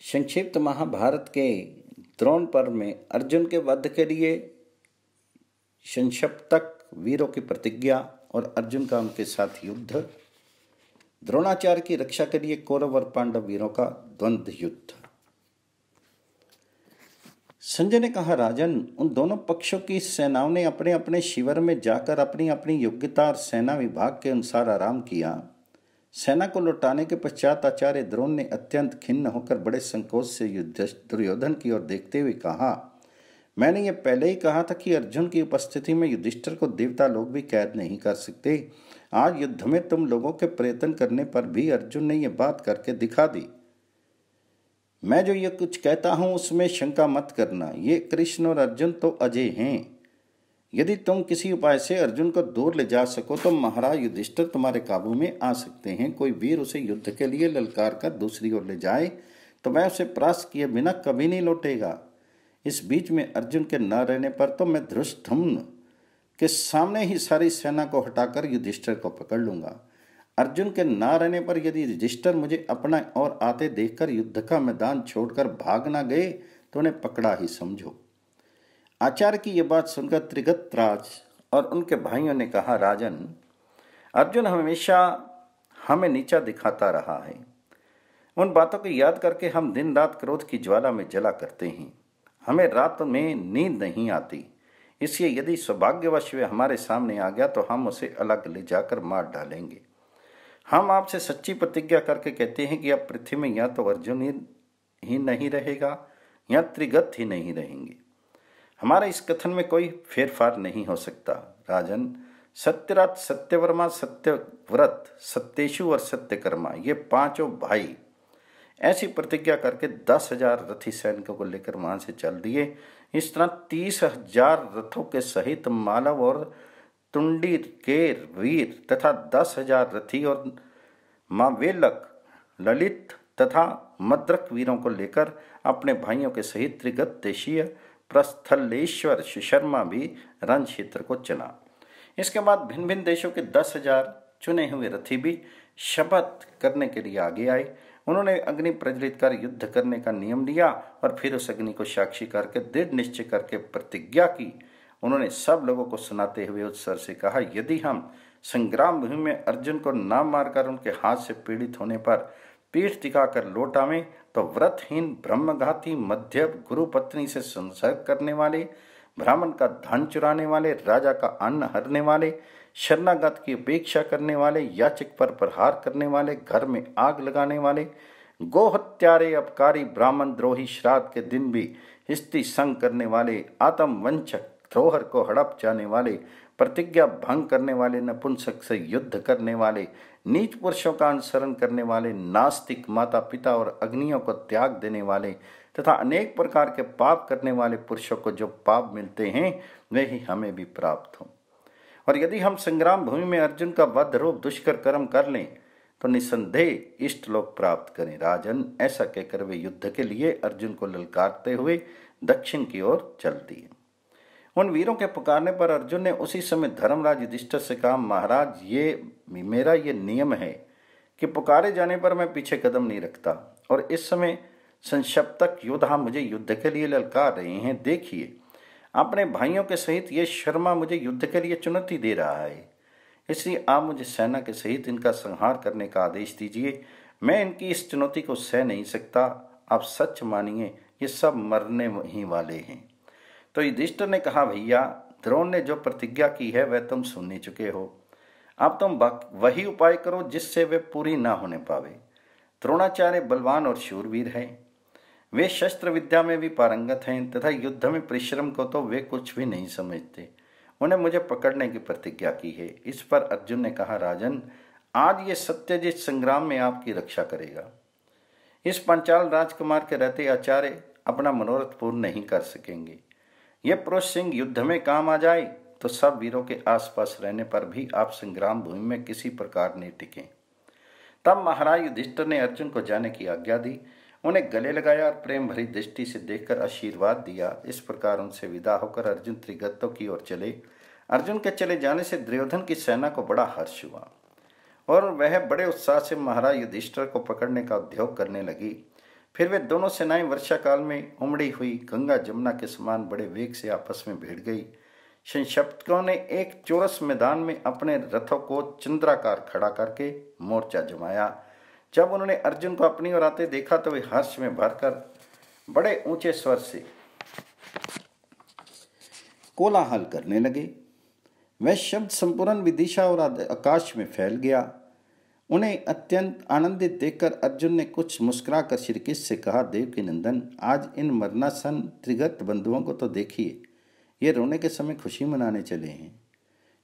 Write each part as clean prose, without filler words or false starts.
संक्षिप्त महाभारत के द्रोण पर्व में अर्जुन के वध के लिए संक्षिप्तक वीरों की प्रतिज्ञा और अर्जुन का उनके साथ युद्ध, द्रोणाचार्य की रक्षा के लिए कौरव और पांडव वीरों का द्वंद्व युद्ध। संजय ने कहा, राजन, उन दोनों पक्षों की सेनाओं ने अपने अपने शिविर में जाकर अपनी अपनी योग्यता और सेना विभाग के अनुसार आराम किया। सेना को लौटाने के पश्चात आचार्य द्रोण ने अत्यंत खिन्न होकर बड़े संकोच से दुर्योधन की ओर देखते हुए कहा, मैंने ये पहले ही कहा था कि अर्जुन की उपस्थिति में युधिष्ठिर को देवता लोग भी कैद नहीं कर सकते। आज युद्ध में तुम लोगों के प्रयत्न करने पर भी अर्जुन ने यह बात करके दिखा दी। मैं जो ये कुछ कहता हूं उसमें शंका मत करना। ये कृष्ण और अर्जुन तो अजय हैं। यदि तुम किसी उपाय से अर्जुन को दूर ले जा सको तो महाराज युधिष्ठिर तुम्हारे काबू में आ सकते हैं। कोई वीर उसे युद्ध के लिए ललकार कर दूसरी ओर ले जाए तो मैं उसे परास्त किए बिना कभी नहीं लौटेगा। इस बीच में अर्जुन के न रहने पर तो मैं धृष्टद्युम्न के सामने ही सारी सेना को हटाकर युधिष्ठिर को पकड़ लूंगा। अर्जुन के न रहने पर यदि युधिष्ठिर मुझे अपना और आते देखकर युद्ध का मैदान छोड़कर भाग न गए तो उन्हें पकड़ा ही समझो। आचार्य की यह बात सुनकर त्रिगतराज और उनके भाइयों ने कहा, राजन, अर्जुन हमेशा हमें नीचा दिखाता रहा है। उन बातों को याद करके हम दिन रात क्रोध की ज्वाला में जला करते हैं। हमें रात में नींद नहीं आती। इसलिए यदि सौभाग्यवश वे हमारे सामने आ गया तो हम उसे अलग ले जाकर मार डालेंगे। हम आपसे सच्ची प्रतिज्ञा करके कहते हैं कि अब पृथ्वी में या तो अर्जुन ही नहीं रहेगा या त्रिगत ही नहीं रहेंगे। हमारे इस कथन में कोई फेरफार नहीं हो सकता। राजन, सत्यव्रत, सत्यवर्मा, सत्यव्रत, सत्येशु और सत्यकर्मा, ये पांचों भाई ऐसी प्रतिज्ञा करके 10,000 रथी सैनिकों को लेकर वहां से चल दिए। इस तरह 30,000 रथों के सहित मालव और तुंडी केर वीर तथा 10,000 रथी और मावेलक, ललित तथा मद्रक वीरों को लेकर अपने भाइयों के सहित त्रिगत देशीय प्रस्थलेश्वर शर्मा भी रण क्षेत्र को चला। इसके बाद भिन्न भिन्न देशों के 10,000 चुने हुए रथी भी शपथ करने के लिए आगे आए। उन्होंने अग्नि प्रज्वलित कर युद्ध करने का नियम लिया और फिर उस अग्नि को साक्षी करके दृढ़ निश्चय करके प्रतिज्ञा की। उन्होंने सब लोगों को सुनाते हुए उत्सव से कहा, यदि हम संग्राम भूमि में अर्जुन को न मारकर उनके हाथ से पीड़ित होने पर पीठ दिखाकर लौट आवें तो व्रतहीन, ब्रह्मघाती, मध्य गुरु पत्नी से संसर्ग करने वाले, ब्राह्मण का धन चुराने वाले, राजा का अन्न हरने वाले, शरणागत की उपेक्षा करने वाले, याचक पर प्रहार करने वाले, घर में आग लगाने वाले, गो हत्यारे, अपकारी, ब्राह्मण द्रोही, श्राद्ध के दिन भी स्त्री संग करने वाले, आत्म वंचक, द्रोहर को हड़प जाने वाले, प्रतिज्ञा भंग करने वाले, नपुंसक से युद्ध करने वाले, नीच पुरुषों का अनुसरण करने वाले, नास्तिक, माता पिता और अग्नियों को त्याग देने वाले तथा अनेक प्रकार के पाप करने वाले पुरुषों को जो पाप मिलते हैं वे ही हमें भी प्राप्त हों। और यदि हम संग्राम भूमि में अर्जुन का वध रूप दुष्कर कर्म कर लें तो निसंदेह इष्ट लोक प्राप्त करें। राजन, ऐसा कहकर वे युद्ध के लिए अर्जुन को ललकारते हुए दक्षिण की ओर चल दिए। उन वीरों के पुकारने पर अर्जुन ने उसी समय धर्मराज युधिष्ठिर से कहा, महाराज, मेरा ये नियम है कि पुकारे जाने पर मैं पीछे कदम नहीं रखता और इस समय संक्षिप्तक योद्धा मुझे युद्ध के लिए ललकार रहे हैं। देखिए, अपने भाइयों के सहित ये शर्मा मुझे युद्ध के लिए चुनौती दे रहा है। इसलिए आप मुझे सेना के सहित इनका संहार करने का आदेश दीजिए। मैं इनकी इस चुनौती को सह नहीं सकता। आप सच मानिए, ये सब मरने ही वाले हैं। तो युधिष्ठिर ने कहा, भैया, द्रोण ने जो प्रतिज्ञा की है वह तुम सुन ही चुके हो। अब तुम वही उपाय करो जिससे वे पूरी ना होने पावे। द्रोणाचार्य बलवान और शूरवीर हैं। वे शस्त्र विद्या में भी पारंगत हैं तथा युद्ध में परिश्रम को तो वे कुछ भी नहीं समझते। उन्हें मुझे पकड़ने की प्रतिज्ञा की है। इस पर अर्जुन ने कहा, राजन, आज ये सत्यजित संग्राम में आपकी रक्षा करेगा। इस पांचाल राजकुमार के रहते आचार्य अपना मनोरथ पूर्ण नहीं कर सकेंगे। यह पुरुष सिंह युद्ध में काम आ जाए तो सब वीरों के आसपास रहने पर भी आप संग्राम भूमि में किसी प्रकार नहीं टिके। तब महाराज युधिष्ठिर ने अर्जुन को जाने की आज्ञा दी, उन्हें गले लगाया और प्रेम भरी दृष्टि से देखकर आशीर्वाद दिया। इस प्रकार उनसे विदा होकर अर्जुन त्रिगतों की ओर चले। अर्जुन के चले जाने से दुर्योधन की सेना को बड़ा हर्ष हुआ और वह बड़े उत्साह से महाराज युधिष्ठिर को पकड़ने का उद्योग करने लगी। फिर वे दोनों सेनाएं वर्षा काल में उमड़ी हुई गंगा जमुना के समान बड़े वेग से आपस में भिड़ गई। संक्षिप्तकों ने एक चौरस मैदान में अपने रथों को चंद्राकार खड़ा करके मोर्चा जमाया। जब उन्होंने अर्जुन को अपनी ओर आते देखा तो वे हर्ष में भरकर बड़े ऊंचे स्वर से कोलाहल करने लगे। वह शब्द संपूर्ण विदिशा और आकाश में फैल गया। उन्हें अत्यंत आनंदित देखकर अर्जुन ने कुछ मुस्कुराकर श्री कृष्ण से कहा, देवकी नंदन, आज इन मरणासन त्रिगत बंधुओं को तो देखिए, ये रोने के समय खुशी मनाने चले हैं।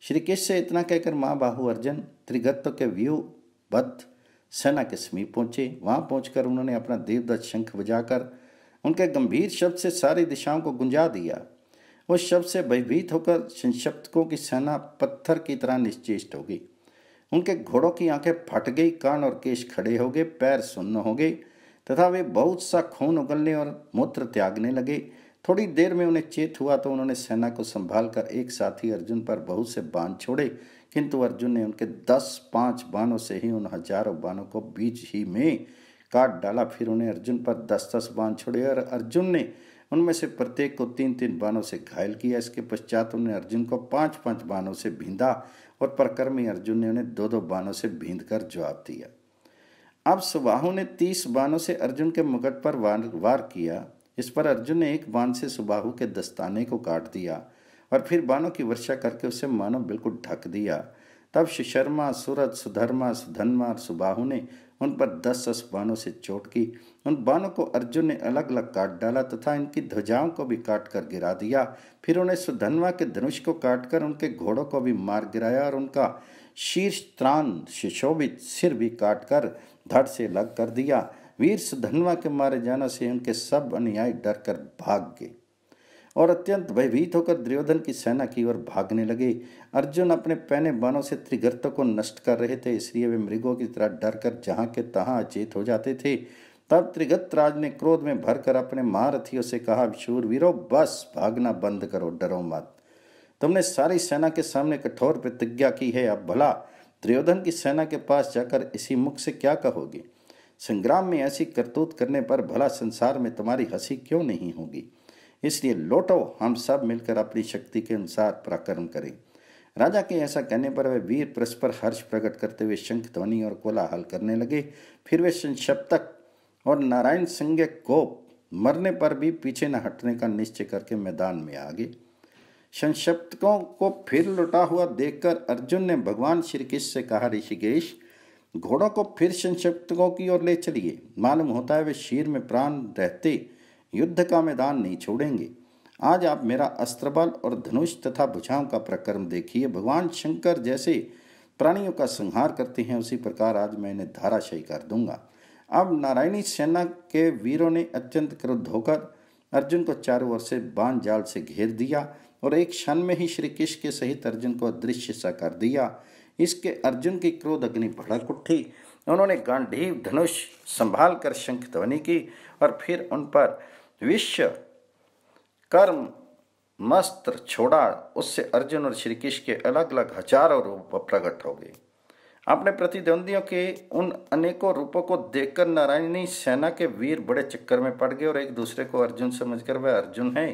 श्री कृष्ण से इतना कहकर महाबाहु अर्जुन त्रिगत्तों के व्यूहबद्ध सेना के समीप पहुंचे। वहां पहुंचकर उन्होंने अपना देवदत्त शंख बजाकर उनके गंभीर शब्द से सारी दिशाओं को गुंजा दिया। उस शब्द से भयभीत होकर संक्षिप्तकों की सेना पत्थर की तरह निश्चेष्ट हो गई। उनके घोड़ों की आंखें फट गई, कान और केश खड़े हो गए, पैर सुन्न हो गए तथा वे बहुत सा खून उगलने और मूत्र त्यागने लगे। थोड़ी देर में उन्हें चेत हुआ तो उन्होंने सेना को संभालकर एक साथी अर्जुन पर बहुत से बाण छोड़े, किंतु अर्जुन ने उनके 10-5 बाणों से ही उन हजारों बाणों को बीच ही में काट डाला। फिर उन्हें अर्जुन पर 10-10 बाण छोड़े और अर्जुन ने उनमें से प्रत्येक को 3-3 बाणों से घायल किया। इसके पश्चात उन्हें अर्जुन को 5-5 बाणों से बींधा और पराक्रमी अर्जुन ने उन्हें 2-2 बाणों से बींध कर जवाब दिया। अब सुबाहु ने 30 बाणों से अर्जुन के मुकुट पर वार किया। इस पर अर्जुन ने एक बाण से सुबाहु के दस्ताने को काट दिया और फिर बाणों की वर्षा करके उसे मानो बिल्कुल ढक दिया। तब सुशर्मा, सूरज, सुधर्मा, सुधन्मा और सुबाहु ने उन पर 10-10 बाणों से चोट की। उन बाणों को अर्जुन ने अलग अलग काट डाला तथा इनकी ध्वजाओं को भी काट कर गिरा दिया। फिर उन्हें सुधन्वा के धनुष को काटकर उनके घोड़ों को भी मार गिराया और उनका शीर्ष त्राण सुशोभित सिर भी काटकर धड़ से अलग कर दिया। वीर सुधन्वा के मारे जाने से उनके सब अनुयायी डर कर भाग गए और अत्यंत भयभीत होकर दुर्योधन की सेना की ओर भागने लगे। अर्जुन अपने पहने बाणों से त्रिगर्तों को नष्ट कर रहे थे, इसलिए वे मृगों की तरह डरकर जहां के तहां अचेत हो जाते थे। तब त्रिगत राज ने क्रोध में भरकर अपने महारथियों से कहा, शूरवीरों, बस भागना बंद करो, डरो मत। तुमने सारी सेना के सामने कठोर प्रतिज्ञा की है, अब भला दुर्योधन की सेना के पास जाकर इसी मुख से क्या कहोगे? संग्राम में ऐसी करतूत करने पर भला संसार में तुम्हारी हंसी क्यों नहीं होगी? इसलिए लौटो, हम सब मिलकर अपनी शक्ति के अनुसार पराक्रम करें। राजा के ऐसा कहने पर वे वीर परस्पर हर्ष प्रकट करते हुए शंख ध्वनि और कोलाहल करने लगे। फिर वे संक्षिप्तक और नारायण सिंह को मरने पर भी पीछे न हटने का निश्चय करके मैदान में आ गए। संक्षिप्तकों को फिर लुटा हुआ देखकर अर्जुन ने भगवान श्री कृष्ण से कहा, ऋषिकेश, घोड़ों को फिर संक्षिप्तकों की ओर ले चलिए। मालूम होता है वे शीर में प्राण रहते युद्ध का मैदान नहीं छोड़ेंगे। आज आप मेरा अस्त्रबल और धनुष तथा भुजाओं का पराक्रम देखिए। भगवान शंकर जैसे प्राणियों का संहार करते हैं, उसी प्रकार आज मैं इन्हें धाराशायी कर दूंगा। अब नारायणी सेना के वीरों ने अत्यंत क्रुद्ध होकर अर्जुन को चारों ओर से बाण जाल से घेर दिया और एक क्षण में ही श्री कृष्ण के सहित अर्जुन को अदृश्य सा कर दिया। इसके अर्जुन की क्रोध अग्नि भड़क उठी। उन्होंने गांडीव धनुष संभाल कर शंख ध्वनि की और फिर उन पर विश्व कर्म मस्त्र छोड़ा। उससे अर्जुन और श्री कृष्ण के अलग अलग हजारों रूप प्रकट हो गए। अपने प्रतिद्वंदियों के उन अनेकों रूपों को देखकर नारायणी सेना के वीर बड़े चक्कर में पड़ गए और एक दूसरे को अर्जुन समझकर वह अर्जुन है,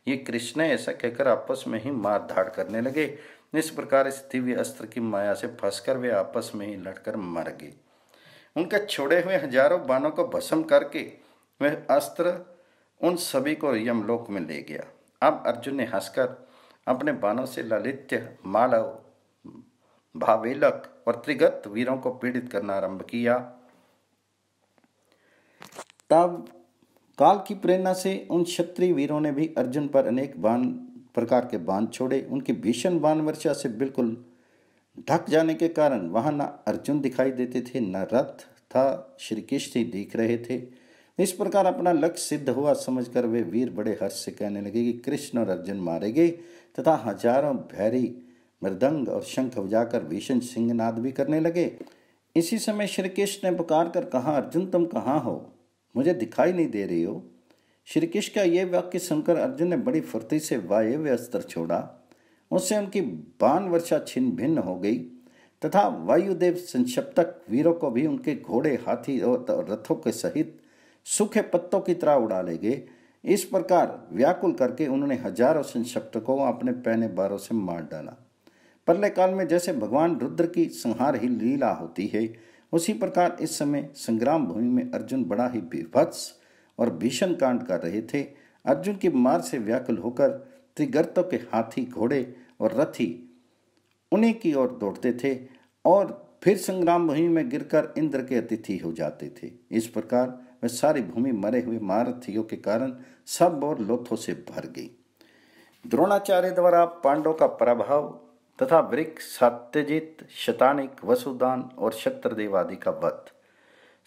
ये कृष्ण है, ऐसा कहकर आपस में ही मार धाड़ करने लगे। इस प्रकार इस दिव्य अस्त्र की माया से फंसकर वे आपस में ही लड़कर मर गए। उनके छोड़े हुए हजारों बाणों को भस्म करके वह अस्त्र उन सभी को यमलोक में ले गया। अब अर्जुन ने हंसकर अपने बाणों से ललित्य, मालव, भावेलक और त्रिगत वीरों को पीड़ित करना आरंभ किया। तब काल की प्रेरणा से उन क्षत्रिय वीरों ने भी अर्जुन पर अनेक प्रकार के बाण छोड़े। उनकी भीषण बाण वर्षा से बिल्कुल ढक जाने के कारण वहां न अर्जुन दिखाई देते थे, न रथ था, श्री कृष्ण ही दिख रहे थे। इस प्रकार अपना लक्ष्य सिद्ध हुआ समझकर वे वीर बड़े हर्ष से कहने लगे कि कृष्ण और अर्जुन मारे गए तथा हजारों भैरी मृदंग और शंख बजाकर भीषण सिंहनाद भी करने लगे। इसी समय श्री कृष्ण ने पुकार कर कहा, अर्जुन तुम कहाँ हो? मुझे दिखाई नहीं दे रही हो। श्री कृष्ण का यह वाक्य सुनकर अर्जुन ने बड़ी फुर्ती से वायव्य अस्त्र छोड़ा। उससे उनकी बाण वर्षा छिन्न भिन्न हो गई तथा वायुदेव संक्षिप्तक वीरों को भी उनके घोड़े, हाथी और रथों के सहित सूखे पत्तों की तरह उड़ा ले गए। इस प्रकार व्याकुल करके उन्होंने हजारों संक्षिप्तकों को अपने पहने बारों से मार डाला। प्रलय काल में जैसे भगवान रुद्र की संहार ही लीला होती है, उसी प्रकार इस समय संग्राम भूमि में अर्जुन बड़ा ही विभत्स और भीषण कांड कर रहे थे। अर्जुन की मार से व्याकुल होकर त्रिगर्तों के हाथी, घोड़े और रथी उन्हीं की ओर दौड़ते थे और फिर संग्राम भूमि में गिरकर इंद्र के अतिथि हो जाते थे। इस प्रकार वह सारी भूमि मरे हुए महारथियों के कारण सब और लोथों से भर गई। द्रोणाचार्य द्वारा पांडवों का पराभव तथा वृक्ष, सत्यजित, शतानिक, वसुदान और शत्रदेव आदि का वध।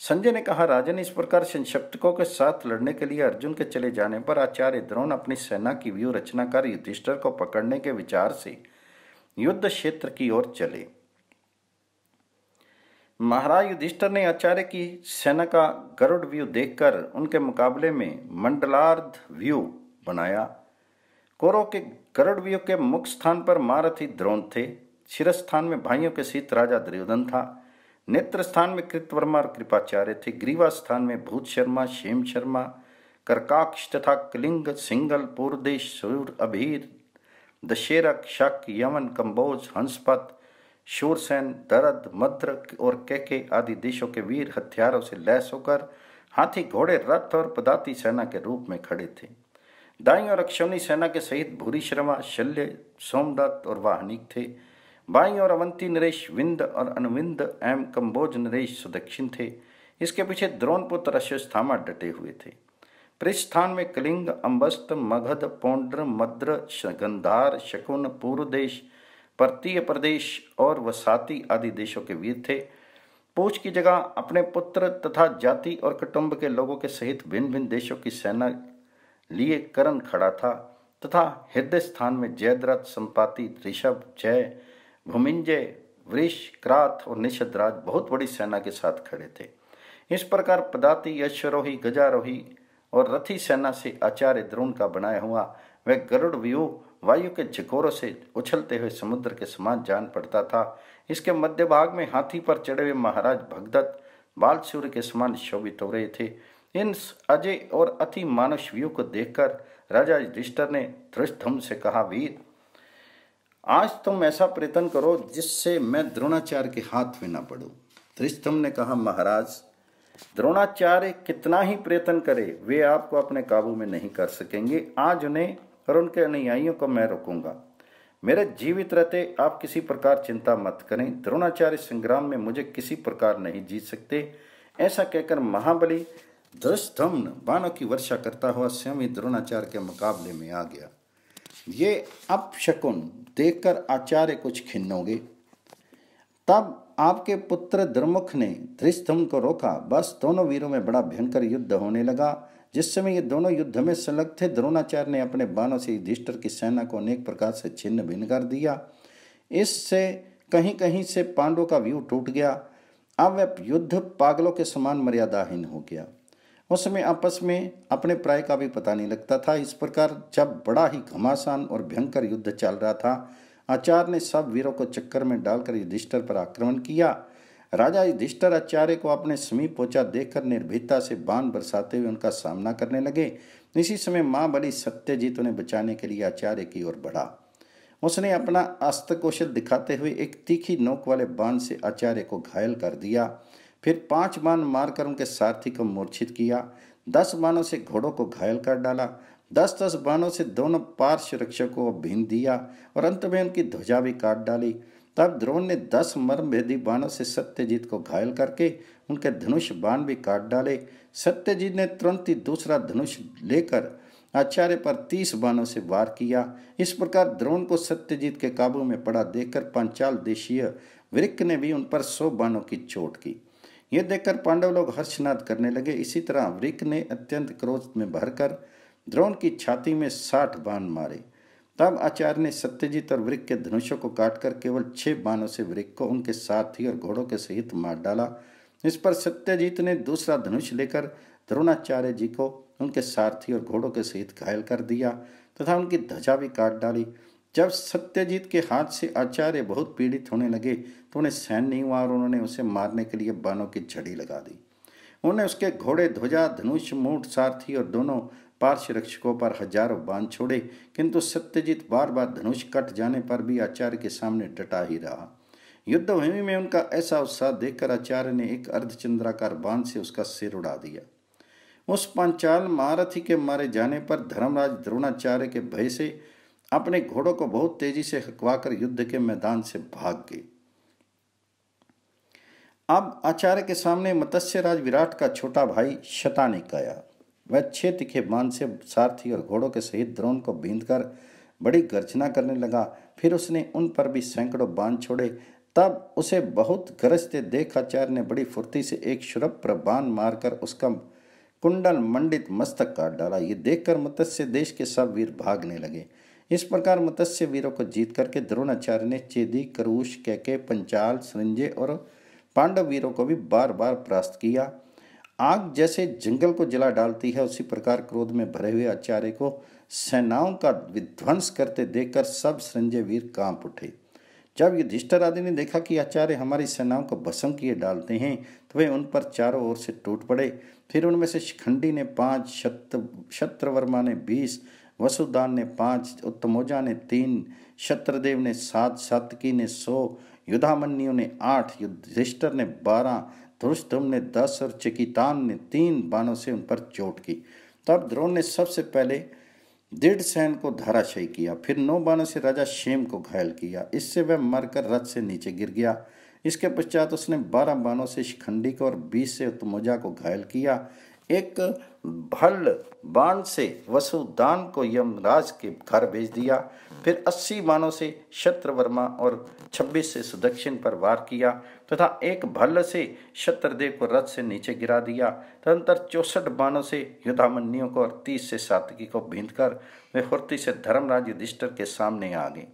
संजय ने कहा, राजन, इस प्रकार संक्षिप्तकों के साथ लड़ने के लिए अर्जुन के चले जाने पर आचार्य द्रोण अपनी सेना की व्यूह रचना कर युधिष्ठिर को पकड़ने के विचार से युद्ध क्षेत्र की ओर चले। महाराज युधिष्ठिर ने आचार्य की सेना का गरुड़ व्यू देखकर उनके मुकाबले में मंडलार्ध व्यू बनाया। कौरव के गरुड़ व्यू के मुख्य स्थान पर महारथी द्रोण थे। शिरस्थान में भाइयों के सीत राजा दुर्योधन था। नेत्र स्थान में कृतवर्मा और कृपाचार्य थे। ग्रीवा स्थान में भूत शर्मा, क्षेम शर्मा, करकाक्ष तथा कलिंग, सिंगल, पूर्देश, सूर, अभीर, दशेरक, शक, यमन, कंबोज, हंसपत, शूरसेन, दरद, मद्र और केके आदि देशों के वीर हथियारों से लैस होकर हाथी, घोड़े, रथ और पदाती सेना के रूप में खड़े थे। दाई और अक्षौनी सेना के सहित भूरी शर्मा, शल्य, सोमदत्त और वाहनिक थे। बाई और अवंती नरेश विंद और अनुविंद एवं कंबोज नरेश सुदक्षिण थे। इसके पीछे द्रोणपुत्र अश्वस्थामा डटे हुए थे। पृष्ठस्थान में कलिंग, अंबस्त, मगध, पौंड्र, मद्र, गंधार, शकुन, पूर्वदेश, पर्तीय प्रदेश और वसाती आदि देशों के वीर थे। पूछ की जगह अपने पुत्र तथा जाति और कुटुंब के लोगों के सहित भिन्न भिन्न देशों की सेना लिए करण खड़ा था तथा हृदय स्थान में जयद्रथ, संपाति, ऋषभ, जय, भूमिंजय, वृष, क्राथ और निषदराज बहुत बड़ी सेना के साथ खड़े थे। इस प्रकार पदाति, अश्वरोही, गजारोही और रथी सेना से आचार्य द्रोण का बनाया हुआ वह गरुड़ व्यूह वायु के झकोरों से उछलते हुए समुद्र के समान जान पड़ता था। इसके मध्य भाग में हाथी पर चढ़े हुए महाराज भगदत्त बाल सूर्य के समान शोभित हो रहे थे। इन अजय और अति मानुष व्यू को देखकर राजा युधिष्ठिर ने धृष्टधुम्न से कहा, वीर, आज तुम ऐसा प्रयत्न करो जिससे मैं द्रोणाचार्य के हाथ में न पड़ूं। धृष्टधुम्न ने कहा, महाराज, द्रोणाचार्य कितना ही प्रयत्न करे वे आपको अपने काबू में नहीं कर सकेंगे। आज उन्हें और उनके अनुयायियों को मैं रोकूंगा। मेरे जीवित रहते आप किसी प्रकार चिंता मत करें। द्रोणाचार्य संग्राम में मुझे किसी प्रकार नहीं जीत सकते। ऐसा कहकर महाबली धृष्टद्युम्न बाणों की वर्षा करता हुआ स्वयं ही द्रोणाचार्य के मुकाबले में आ गया। ये अपशकुन देखकर आचार्य कुछ खिन्न हो गए। तब आपके पुत्र द्रुमुख ने धृष्टद्युम्न को रोका। बस दोनों वीरों में बड़ा भयंकर युद्ध होने लगा। जिस समय ये दोनों युद्ध में संलग्न थे, द्रोणाचार्य ने अपने बाणों से युधिष्ठिर की सेना को अनेक प्रकार से छिन्न भिन्न कर दिया। इससे कहीं कहीं से पांडवों का व्यू टूट गया। अब वह युद्ध पागलों के समान मर्यादाहीन हो गया। उस समय आपस में अपने प्राय का भी पता नहीं लगता था। इस प्रकार जब बड़ा ही घमासान और भयंकर युद्ध चल रहा था, आचार्य ने सब वीरों को चक्कर में डालकर युधिष्ठिर पर आक्रमण किया। राजा युधिष्ठिर आचार्य को अपने समीप पहुंचा देखकर निर्भीकता से बाण बरसाते हुए उनका सामना करने लगे। इसी समय महाबली सत्यजीत उन्हें बचाने के लिए आचार्य की ओर बढ़ा। उसने अपना अस्त्र कौशल दिखाते हुए एक तीखी नोक वाले बाण से आचार्य को घायल कर दिया। फिर 5 बाण मारकर उनके सारथी को मूर्छित किया। 10 बाणों से घोड़ों को घायल कर डाला। 10-10 बाणों से दोनों पार्श्व रक्षकों को भीन दिया और अंत में उनकी ध्वजा भी काट डाली। तब द्रोण ने 10 मर्मभेदी बाणों से सत्यजीत को घायल करके उनके धनुष बाण भी काट डाले। सत्यजीत ने तुरंत ही दूसरा धनुष लेकर आचार्य पर 30 बाणों से वार किया। इस प्रकार द्रोण को सत्यजीत के काबू में पड़ा देखकर पांचाल देशीय वृक्क ने भी उन पर 100 बाणों की चोट की। यह देखकर पांडव लोग हर्षनाद करने लगे। इसी तरह वृक्क ने अत्यंत क्रोध में भरकर द्रोण की छाती में 60 बाण मारे। तब आचार्य ने सत्यजीत और वृक्क के धनुषों को काटकर केवल 6 बाणों से वृक्क को उनके साथी और घोड़ों के सहित मार डाला। इस पर सत्यजीत ने दूसरा धनुष लेकर द्रोणाचार्य जी को उनके सारथी और घोड़ों के सहित घायल कर दिया तथा उनकी ध्वजा भी काट डाली। जब सत्यजीत के हाथ से आचार्य बहुत पीड़ित होने लगे तो उन्हें सहन नहीं हुआ और उन्होंने उसे मारने के लिए बाणों की झड़ी लगा दी। उन्होंने उसके घोड़े, ध्वजा, धनुष, मूठ, सारथी और दोनों पार्श्व रक्षकों पर हजारों बाण छोड़े, किंतु सत्यजीत बार बार धनुष कट जाने पर भी आचार्य के सामने डटा ही रहा। युद्धभूमि में उनका ऐसा उत्साह देखकर आचार्य ने एक अर्धचंद्राकार बाण से उसका सिर उड़ा दिया। उस पांचाल महारथी के मारे जाने पर धर्मराज द्रोणाचार्य के भय से अपने घोड़ों को बहुत तेजी से हकवाकर युद्ध के मैदान से भाग गए। अब आचार्य के सामने मत्स्यराज विराट का छोटा भाई शतानिक आया। वह 6 तीखे बाण से सारथी और घोड़ों के सहित द्रोण को बींधकर बड़ी गर्जना करने लगा। फिर उसने उन पर भी सैकड़ों बाण छोड़े। तब उसे बहुत गरजते देख आचार्य ने बड़ी फुर्ती से एक शुरप्र बाण मारकर उसका कुंडल मंडित मस्तक काट डाला। ये देखकर मत्स्य देश के सब वीर भागने लगे। इस प्रकार मत्स्य वीरों को जीत करके द्रोणाचार्य ने चेदी, करूष, कैके, पंचाल, संजय और पांडव वीरों को भी बार बार परास्त किया। आग जैसे जंगल को जला डालती है, उसी प्रकार क्रोध में भरे हुए आचार्य को सेनाओं का विध्वंस करते देखकर सब संजय वीर कांप उठे। जब युधिष्ठिर आदि ने देखा कि आचार्य हमारी सेनाओं को भस्म किए डालते हैं, तो वे उन पर चारों ओर से टूट पड़े। फिर उनमें से शिखंडी ने 5, शत्रवर्मा ने 20, वसुदान ने 5, उत्तमोजा ने 3, शत्रदेव ने 7, सात्विकी ने 100, युधामन्यु ने 8, युधिष्ठिर ने 12, धृष्टुम ने 10 और चिकितान ने 3 बाणों से उन पर चोट की। तब द्रोण ने सबसे पहले दृढ़सेन को धराशायी किया। फिर 9 बाणों से राजा क्षेम को घायल किया। इससे वह मरकर रथ से नीचे गिर गया। इसके पश्चात उसने 12 बाणों से शिखंडी को और 20 से उत्तमोजा को घायल किया। एक भल्ल बाण से वसुदान को यमराज के घर भेज दिया। फिर 80 बाणों से शत्रवर्मा और 26 से सुदक्षिण पर वार किया तथा एक भल्ल से शत्रदेव को रथ से नीचे गिरा दिया। तदनंतर 64 बाणों से युधामन्यु को और 30 से सात्विकी को बींधकर वे फुर्ती से धर्मराज युधिष्ठिर के सामने आ गए।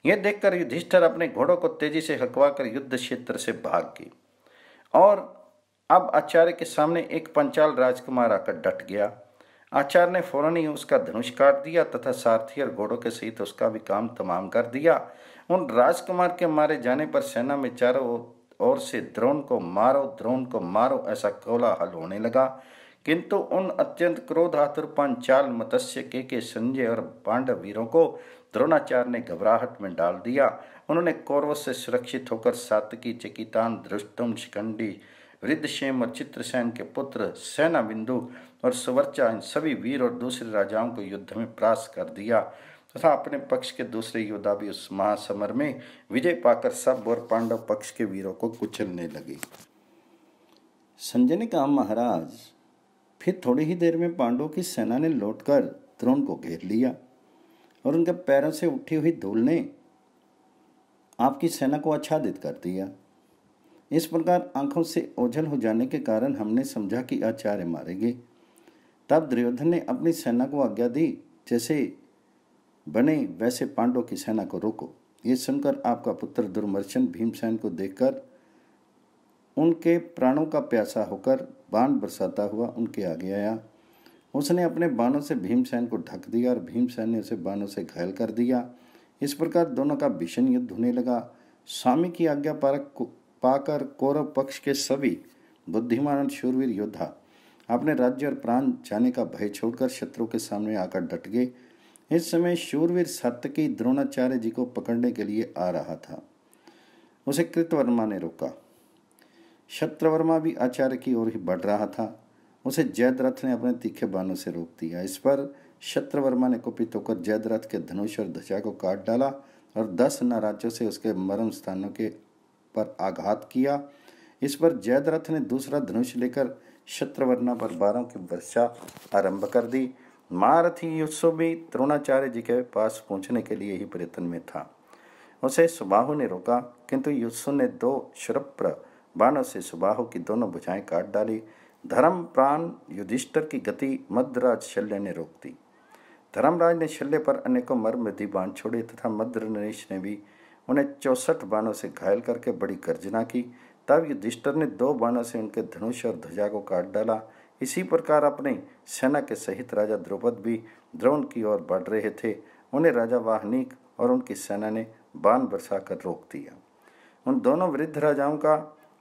यह देखकर युधिष्ठिर अपने घोड़ों को तेजी से हकवाकर युद्ध क्षेत्र से भाग गए और अब आचार्य के सामने एक पंचाल राजकुमार आकर डट गया। आचार्य ने फौरन ही उसका धनुष काट दिया तथा सारथी और घोड़ों के सहित उसका भी काम तमाम कर दिया। उन राजकुमार के मारे जाने पर सेना में चारों ओर से द्रोण को मारो ऐसा कोलाहल होने लगा। किंतु उन अत्यंत क्रोधातुर पांचाल, मत्स्य, केके, संजय और पांडव वीरों को द्रोणाचार्य ने घबराहट में डाल दिया। उन्होंने कौरवों से सुरक्षित होकर सात्विकी, चिकितान, धृष्टुम, शिखंडी, वृद्धक्षेम और चित्रसेन के पुत्र सेनाबिंदु और सुवर्चा, इन सभी वीर और दूसरे राजाओं को युद्ध में परास्त कर दिया तथा अपने पक्ष के दूसरे योद्धा भी उस महासमर में विजय पाकर सब और पांडव पक्ष के वीरों को कुचलने लगे। संजय ने कहा, महाराज, फिर थोड़ी ही देर में पांडवों की सेना ने लौटकर द्रोण को घेर लिया और उनके पैरों से उठी हुई धूल ने आपकी सेना को आच्छादित कर दिया। इस प्रकार आंखों से ओझल हो जाने के कारण हमने समझा कि आचार्य मारे गए। तब दुर्योधन ने अपनी सेना को आज्ञा दी, जैसे बने वैसे पांडवों की सेना को रोको। ये सुनकर आपका पुत्र दुर्मर्शन भीमसेन को देखकर उनके प्राणों का प्यासा होकर बाण बरसाता हुआ उनके आगे आया। उसने अपने बाणों से भीमसेन को ढक दिया और भीमसेन ने उसे बाणों से घायल कर दिया। इस प्रकार दोनों का भीषण युद्ध होने लगा। स्वामी की आज्ञा पाकर कौरव पक्ष के सभी बुद्धिमान और शूरवीर योद्धा अपने राज्य और प्राण जाने का भय छोड़कर शत्रु के सामने आकर डट गए। इस समय शूरवीर सात्विकी द्रोणाचार्य जी को पकड़ने के लिए आ रहा था। उसे कृतवर्मा ने रोका। शत्रवर्मा भी आचार्य की ओर ही बढ़ रहा था। उसे जयद्रथ ने अपने तीखे बाणों से रोक दिया। इस पर शत्रवर्मा ने कुपित होकर जयद्रथ के धनुष और ध्वजा को काट डाला और 10 नाराजों से उसके मर्म स्थानों के पर आघात किया। इस पर जयद्रथ ने दूसरा धनुष लेकर शत्रवर्मा पर बाणों की वर्षा आरंभ कर दी। महारथी युत्सु भी द्रोणाचार्य जी के पास पहुंचने के लिए ही प्रयत्न में था। उसे सुबाहु ने रोका, किंतु युत्सु ने 2 शुरप्र बाणों से सुबाहु की दोनों भुजाएं काट डाली। धर्म प्राण युधिष्ठिर की गति मद्रराज शल्य ने रोक दी। धर्मराज ने शल्य पर अनेकों मर्मवेदी बाण छोड़े तथा मद्रनरेश ने भी उन्हें 64 बाणों से घायल करके बड़ी गर्जना की। तब युधिष्ठिर ने 2 बाणों से उनके धनुष और ध्वजा को काट डाला। इसी प्रकार अपने सेना के सहित राजा द्रुपद भी द्रोण की ओर बढ़ रहे थे। उन्हें राजा वाहनीक और उनकी सेना ने बाण बरसाकर रोक दिया। उन दोनों वृद्ध राजाओं का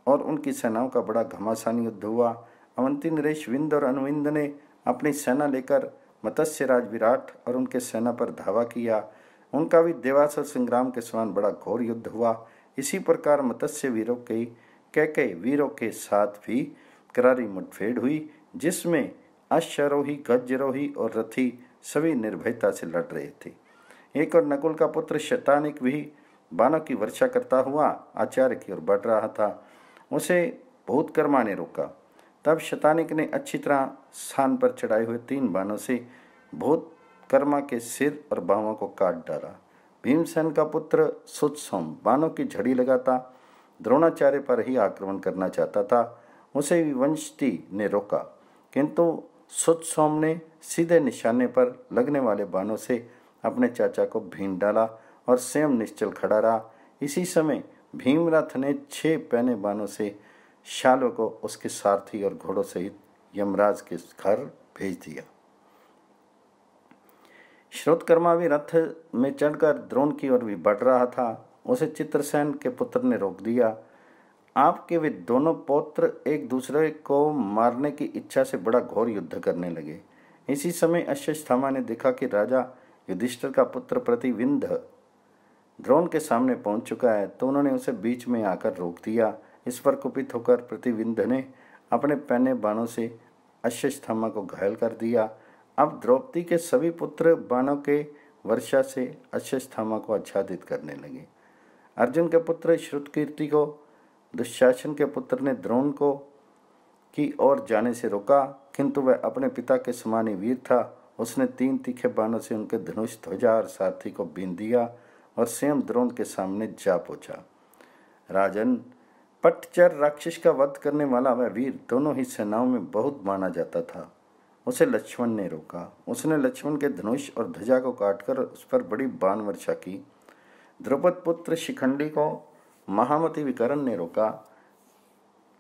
और उनकी सेनाओं का बड़ा घमासान युद्ध हुआ। अवंती नरेश विंद और अनुविंद ने अपनी सेना लेकर मत्स्यराज विराट और उनके सेना पर धावा किया। उनका भी देवासुर संग्राम के समान बड़ा घोर युद्ध हुआ। इसी प्रकार मत्स्य वीरों के कैकेयी वीरों के साथ भी करारी मुठभेड़ हुई, जिसमें अश्वारोही, गजरोही और रथी सभी निर्भयता से लड़ रहे थे। एक और नकुल का पुत्र शतानिक भी बाणों की वर्षा करता हुआ आचार्य की ओर बढ़ रहा था। उसे भूतकर्मा ने रोका। तब शतानिक ने अच्छी तरह स्थान पर चढ़ाए हुए 3 बाणों से भूतकर्मा के सिर और बाहों को काट डाला। भीमसेन का पुत्र सुतसोम बाणों की झड़ी लगाता द्रोणाचार्य पर ही आक्रमण करना चाहता था। उसे विवंशती ने रोका, किंतु सुतसोम ने सीधे निशाने पर लगने वाले बाणों से अपने चाचा को भीन डाला और स्वयं निश्चल खड़ा रहा। इसी समय भीमरथ ने 6 पैने बाणों से शाल्व को उसके सारथी और घोड़ों सहित यमराज के घर भेज दिया। श्रोतकर्मा भी रथ में चढ़कर द्रोण की ओर भी बढ़ रहा था। उसे चित्रसेन के पुत्र ने रोक दिया। आपके वे दोनों पौत्र एक दूसरे को मारने की इच्छा से बड़ा घोर युद्ध करने लगे। इसी समय अश्वत्थामा ने देखा कि राजा युधिष्ठिर का पुत्र प्रतिविंध द्रोण के सामने पहुंच चुका है, तो उन्होंने उसे बीच में आकर रोक दिया। इस पर कुपित होकर प्रतिविंध ने अपने पैने बाणों से अश्वत्थामा को घायल कर दिया। अब द्रौपदी के सभी पुत्र बाणों के वर्षा से अश्वत्थामा को आच्छादित करने लगे। अर्जुन के पुत्र श्रुतकीर्ति को दुशासन के पुत्र ने द्रोण को की ओर जाने से रोका, किंतु वह अपने पिता के समान ही वीर था। उसने 3 तीखे बाणों से उनके धनुष, ध्वजा और सारथी को बीन दिया और स्वयं द्रोण के सामने जा पहुंचा। राजन, पट्टचर राक्षस का वध करने वाला वह वीर दोनों ही सेनाओं में बहुत माना जाता था। उसे लक्ष्मण ने रोका। उसने लक्ष्मण के धनुष और ध्वजा को काटकर उस पर बड़ी बाण वर्षा की। द्रुपद पुत्र शिखंडी को महामती विकर्ण ने रोका।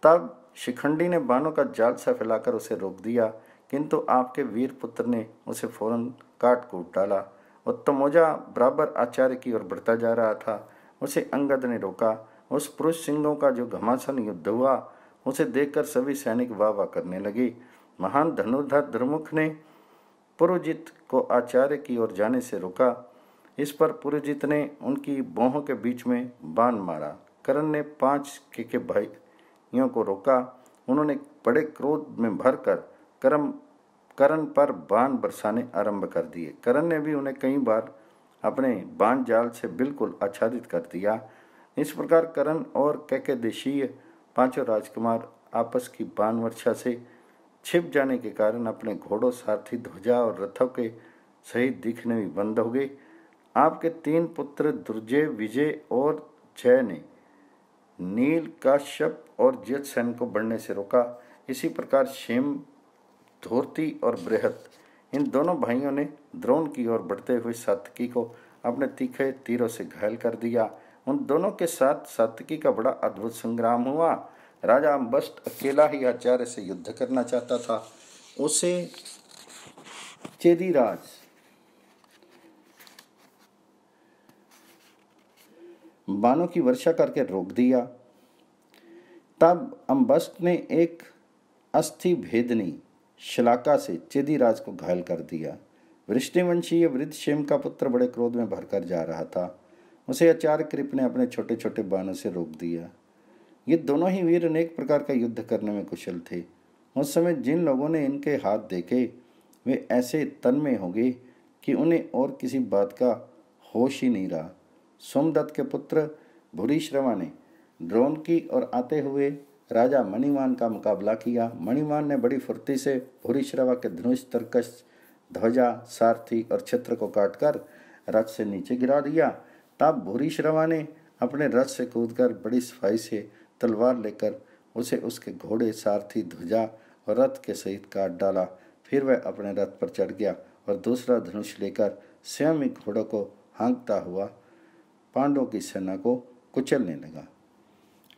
तब शिखंडी ने बाणों का जाल सा फैलाकर उसे रोक दिया, किंतु आपके वीर पुत्र ने उसे फौरन काट कूट डाला। उत्तमोजा बराबर आचार्य की ओर बढ़ता जा रहा था। उसे अंगद ने रोका। उस पुरुष सिंहों का जो घमासान युद्ध हुआ, उसे देखकर सभी सैनिक वाह वाह करने लगे। महान धनुर्धर द्रुमुख ने पुरुजित को आचार्य की ओर जाने से रोका। इस पर पुरुजित ने उनकी बाहों के बीच में बाण मारा। कर्ण ने 5 के भाइयों को रोका। उन्होंने बड़े क्रोध में भरकर कर्ण पर बाण बरसाने आरंभ कर दिए। कर्ण ने भी उन्हें कई बार अपने बाण जाल से बिल्कुल आच्छादित कर दिया। इस प्रकार कर्ण और कैकेदेशीय 5 राजकुमार आपस की बाण वर्षा से छिप जाने के कारण अपने घोड़ों, सारथी, ध्वजा और रथों के सहित दिखने भी बंद हो गए। आपके 3 पुत्र दुर्जय, विजय और जय ने नील, काश्यप और जयसेन को बढ़ने से रोका। इसी प्रकार क्षेम, धूर्ति और बृहत इन दोनों भाइयों ने द्रोण की ओर बढ़ते हुए सात्विकी को अपने तीखे तीरों से घायल कर दिया। उन दोनों के साथ सात्विकी का बड़ा अद्भुत संग्राम हुआ। राजा अम्बस्ट अकेला ही आचार्य से युद्ध करना चाहता था। उसे चेदीराज बाणों की वर्षा करके रोक दिया। तब अम्बस्ट ने एक अस्थि भेदनी शलाका से चेदीराज को घायल कर दिया। वृष्णिवंशीय वृद्धक्षेम का पुत्र बड़े क्रोध में भरकर जा रहा था। उसे आचार्य कृप ने अपने छोटे छोटे बाणों से रोक दिया। ये दोनों ही वीर अनेक प्रकार का युद्ध करने में कुशल थे। उस समय जिन लोगों ने इनके हाथ देखे वे ऐसे तन्मय हो गए कि उन्हें और किसी बात का होश ही नहीं रहा। सोमदत्त के पुत्र भूरिश्रवा ने द्रोण की ओर आते हुए राजा मणिमान का मुकाबला किया। मणिमान ने बड़ी फुर्ती से भूरिश्रवा के धनुष, तरकश, ध्वजा, सारथी और छत्र को काटकर रथ से नीचे गिरा दिया। तब भूरिश्रवा ने अपने रथ से कूदकर बड़ी सफाई से तलवार लेकर उसे उसके घोड़े, सारथी, ध्वजा और रथ के सहित काट डाला। फिर वह अपने रथ पर चढ़ गया और दूसरा धनुष लेकर स्वयं ही घोड़ों को हाँकता हुआ पांडवों की सेना को कुचलने लगा।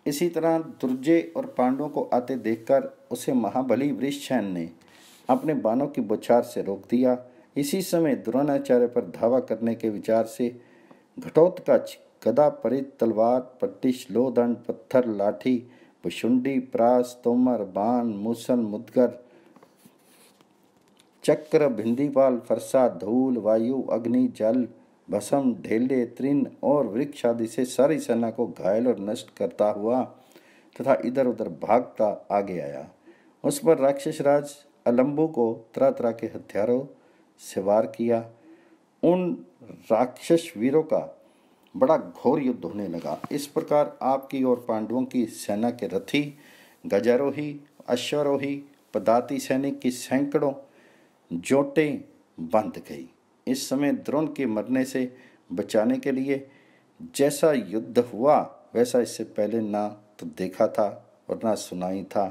इसी तरह दुर्जय और पांडवों को आते देखकर उसे महाबली वृषसेन ने अपने बाणों की बौछार से रोक दिया। इसी समय द्रोणाचार्य पर धावा करने के विचार से घटोत्कच, गदा, परित, तलवार, पट्टिश, लोहदंड, पत्थर, लाठी, पुशुंडी, प्रास, तोमर, बाण, मूसल, मुदगर, चक्र, भिंदीपाल, फरसा, धूल, वायु, अग्नि, जल, भस्म, ढेले, तृण और वृक्ष आदि से सारी सेना को घायल और नष्ट करता हुआ तथा इधर उधर भागता आगे आया। उस पर राक्षस राज अलम्बु को तरह तरह के हथियारों से वार किया। उन राक्षस वीरों का बड़ा घोर युद्ध होने लगा। इस प्रकार आपकी और पांडवों की सेना के रथी, गजारोही, अश्वारोही, पदाती सैनिक की सैकड़ों जोटें बंध गई। इस समय द्रोण के मरने से बचाने के लिए जैसा युद्ध हुआ वैसा इससे पहले ना तो देखा था और ना सुना ही था।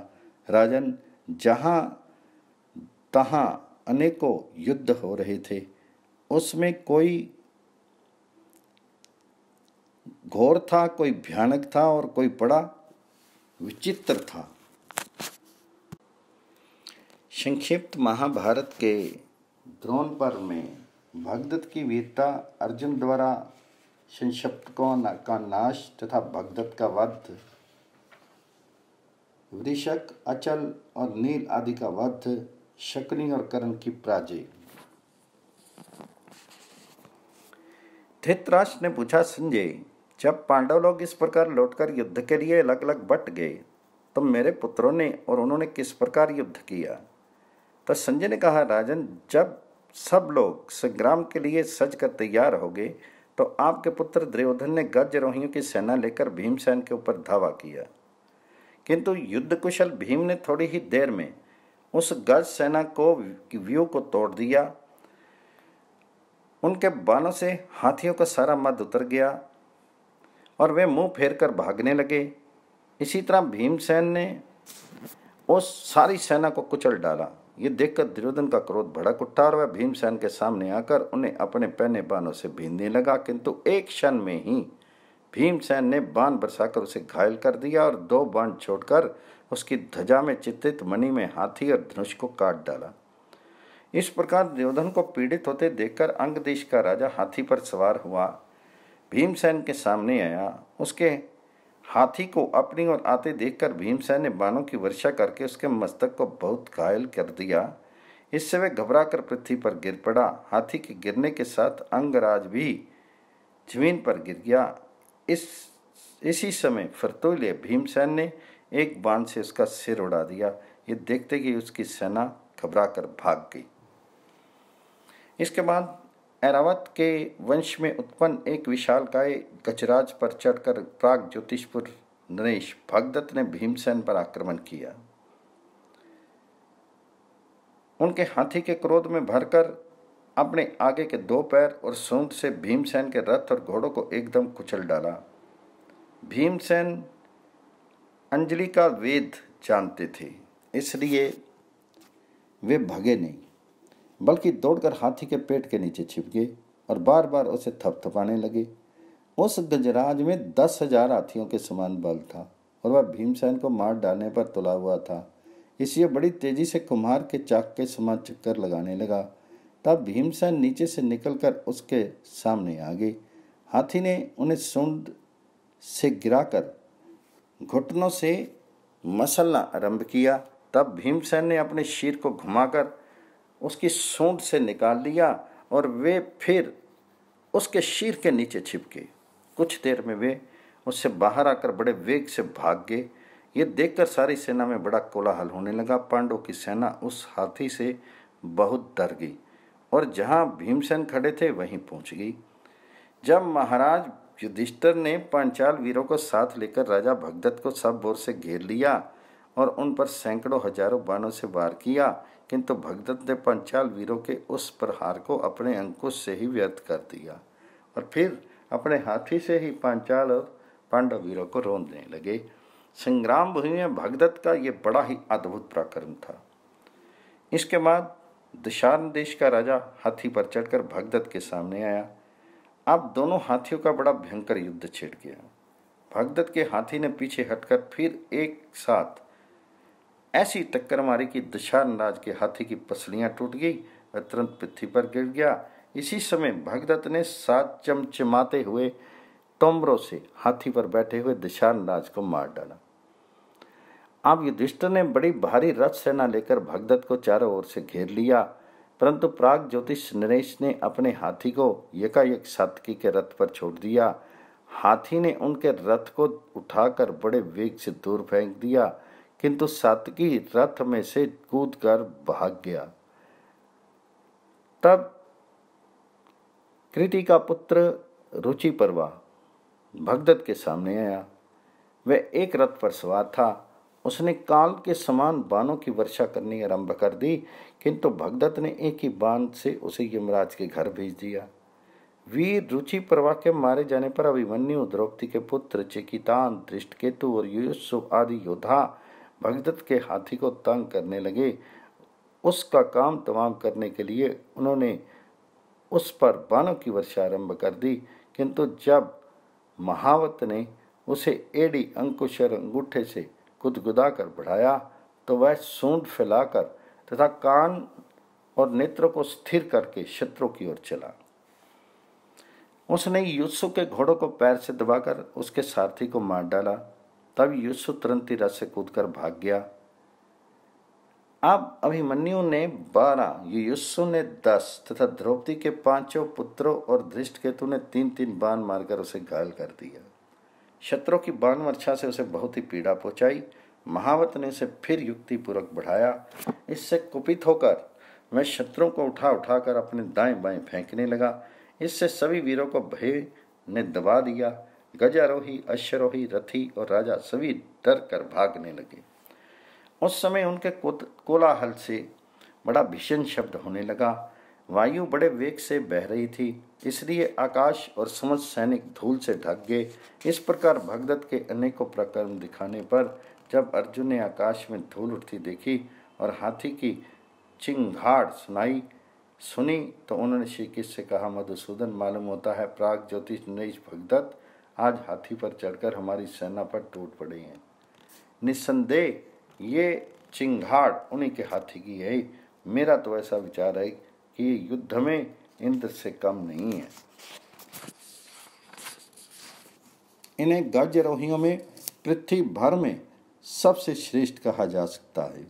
राजन, जहाँ तहाँ अनेकों युद्ध हो रहे थे, उसमें कोई घोर था, कोई भयानक था और कोई बड़ा विचित्र था। संक्षिप्त महाभारत के द्रोण पर्व में भगदत्त की वीरता, अर्जुन द्वारा संशप्तकों का नाश तथा भगदत्त का वध, वृषक, अचल और नील आदि का वध, शकुनी और कर्ण की पराजय। धृतराष्ट्र ने पूछा, संजय, जब पांडव लोग इस प्रकार लौटकर युद्ध के लिए अलग अलग बट गए तो मेरे पुत्रों ने और उन्होंने किस प्रकार युद्ध किया? तो संजय ने कहा, राजन, जब सब लोग संग्राम के लिए सज कर तैयार हो गए तो आपके पुत्र दुर्योधन ने गजरोहियों की सेना लेकर भीमसेन के ऊपर धावा किया, किंतु युद्ध कुशल भीम ने थोड़ी ही देर में उस गज सेना को व्यूह को तोड़ दिया। उनके बाणों से हाथियों का सारा मद उतर गया और वे मुंह फेर कर भागने लगे। इसी तरह भीमसेन ने उस सारी सेना को कुचल डाला। ये देखकर दुर्योधन का क्रोध भड़क उठा और वह भीमसेन के सामने आकर उन्हें अपने पहने बाणों से बीनने लगा, किंतु एक क्षण में ही भीमसेन ने बाण बरसाकर उसे घायल कर दिया और 2 बाण छोड़कर उसकी ध्वजा में चित्रित मणि में हाथी और धनुष को काट डाला। इस प्रकार दुर्योधन को पीड़ित होते देखकर अंग देश का राजा हाथी पर सवार हुआ, भीमसेन के सामने आया। उसके हाथी को अपनी ओर आते देखकर भीमसेन ने बाणों की वर्षा करके उसके मस्तक को बहुत घायल कर दिया। इससे वह घबराकर पृथ्वी पर गिर पड़ा। हाथी के गिरने के साथ अंगराज भी जमीन पर गिर गया। इसी समय फुर्तीले भीमसेन ने एक बाण से उसका सिर उड़ा दिया। ये देखते ही उसकी सेना घबराकर भाग गई। इसके बाद ऐरावत के वंश में उत्पन्न एक विशालकाय गजराज पर चढ़कर प्राग ज्योतिषपुर नरेश भगदत्त ने भीमसेन पर आक्रमण किया। उनके हाथी के क्रोध में भरकर अपने आगे के 2 पैर और सूंड से भीमसेन के रथ और घोड़ों को एकदम कुचल डाला। भीमसेन अंजलि का वेद जानते थे, इसलिए वे भगे नहीं, बल्कि दौड़कर हाथी के पेट के नीचे छिप गए और बार बार उसे थपथपाने लगे। उस गजराज में 10,000 हाथियों के समान बल था और वह भीमसेन को मार डालने पर तुला हुआ था। इसलिए बड़ी तेजी से कुम्हार के चाक के समान चक्कर लगाने लगा। तब भीमसेन नीचे से निकलकर उसके सामने आ गए। हाथी ने उन्हें सूंड से गिराकर घुटनों से मसलना आरंभ किया। तब भीमसेन ने अपने शीर को घुमाकर उसकी सूंड से निकाल लिया और वे फिर उसके शीर के नीचे छिप गए। कुछ देर में वे उससे बाहर आकर बड़े वेग से भाग गए। ये देखकर सारी सेना में बड़ा कोलाहल होने लगा। पांडवों की सेना उस हाथी से बहुत डर गई और जहां भीमसेन खड़े थे वहीं पहुंच गई। जब महाराज युधिष्ठिर ने पांचाल वीरों को साथ लेकर राजा भगदत्त को सब ओर से घेर लिया और उन पर सैकड़ों हजारों बाणों से वार किया, किंतु भगदत्त ने पांचाल वीरों के उस प्रहार को अपने अंकुश से ही व्यर्थ कर दिया और फिर अपने हाथी से ही पांचाल और पांडव वीरों को रौंदने लगे। संग्राम भूमि में भगदत्त का ये बड़ा ही अद्भुत पराक्रम था। इसके बाद दशार्ण देश का राजा हाथी पर चढ़कर भगदत्त के सामने आया। अब दोनों हाथियों का बड़ा भयंकर युद्ध छिड़ गया। भगदत्त के हाथी ने पीछे हटकर फिर एक साथ ऐसी टक्कर मारी कि दशार्ण राज के हाथी की पसलियां टूट गई, वह तुरंत पृथ्वी पर गिर गया। इसी समय भगदत्त ने 7 चमचमाते हुए तोमरों से हाथी पर बैठे हुए दशार्ण राज को मार डाला। अब युधिष्ठिर ने बड़ी भारी रथ सेना लेकर भगदत्त को चारों ओर से घेर लिया, परंतु प्राग ज्योतिष नरेश ने अपने हाथी को यकायक सात्विकी के रथ पर छोड़ दिया। हाथी ने उनके रथ को उठाकर बड़े वेग से दूर फेंक दिया, किंतु सात्विकी रथ में से कूदकर भाग गया। तब कृति का पुत्र रुचिपर्वा भगदत्त के सामने आया। वह एक रथ पर सवार था। उसने काल के समान बाणों की वर्षा करनी आरंभ कर दी, किंतु भगदत्त ने एक ही बाण से उसे यमराज के घर भेज दिया। वीर रुचिपर्वा के मारे जाने पर अभिमन्यु, द्रौपदी के पुत्र चिकितान, धृष्टकेतु और युयुत्सु आदि योद्धा भगदत्त के हाथी को तंग करने लगे। उसका काम तमाम करने के लिए उन्होंने उस पर बाणों की वर्षा आरंभ कर दी, किंतु जब महावत ने उसे एड़ी, अंकुश और अंगूठे से गुदगुदा कर बढ़ाया तो वह सूंड फैलाकर तथा कान और नेत्रों को स्थिर करके शत्रु की ओर चला। उसने युत्सु के घोड़ों को पैर से दबाकर उसके सारथी को मार डाला। तब युत्सु तुरंत ही रथ से कूदकर भाग गया। अब अभिमन्यु ने 12, युयुत्सु ने 10 तथा द्रौपदी के 5 पुत्रों और धृष्टकेतु ने 3-3 बाण मारकर उसे घायल कर दिया। शत्रु की बाण वर्षा से उसे बहुत ही पीड़ा पहुंचाई। महावत ने उसे फिर युक्तिपूर्वक बढ़ाया। इससे कुपित होकर वह शत्रुओं को उठा उठाकर अपने दाएं बाएं फेंकने लगा। इससे सभी वीरों को भय ने दबा दिया। गजारोही, अश्वरोही, रथी और राजा सभी डर कर भागने लगे। उस समय उनके कोलाहल से बड़ा भीषण शब्द होने लगा। वायु बड़े वेग से बह रही थी, इसलिए आकाश और समस्त सैनिक धूल से ढक गए। इस प्रकार भगदत्त के अनेकों प्रकर्म दिखाने पर जब अर्जुन ने आकाश में धूल उठती देखी और हाथी की चिंगाड़ सुनी तो उन्होंने श्री कृष्ण से कहा, मधुसूदन, मालूम होता है प्राग ज्योतिष नरेश भगदत्त आज हाथी पर चढ़कर हमारी सेना पर टूट पड़े हैं। निस्संदेह ये चिंगाड़ उन्हीं के हाथी की है। मेरा तो ऐसा विचार है कि युद्ध में इंद्र से कम नहीं है। इन्हें गजरोहियों में पृथ्वी भर में सबसे श्रेष्ठ कहा जा सकता है।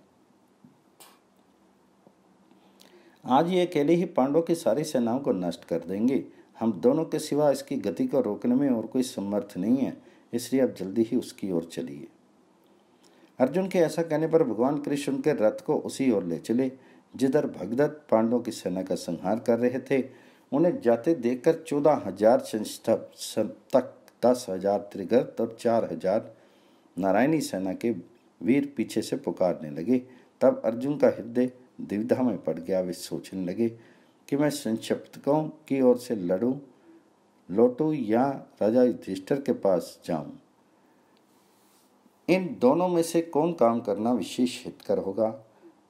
आज ये अकेले ही पांडवों की सारी सेनाओं को नष्ट कर देंगे। हम दोनों के सिवा इसकी गति को रोकने में और कोई समर्थ नहीं है, इसलिए अब जल्दी ही उसकी ओर चलिए। अर्जुन के ऐसा कहने पर भगवान कृष्ण उनके रथ को उसी ओर ले चले जिधर भगदत्त पांडवों की सेना का संहार कर रहे थे। उन्हें जाते देखकर 14,000 संस्तक, 10,000 त्रिगर्त और 4,000 नारायणी सेना के वीर पीछे से पुकारने लगे। तब अर्जुन का हृदय द्विधा में पड़ गया। वे सोचने लगे कि मैं संक्षिप्तकों की ओर से लौटूं या राजा युधिष्ठिर के पास जाऊं। इन दोनों में से कौन काम करना विशेष हितकर होगा।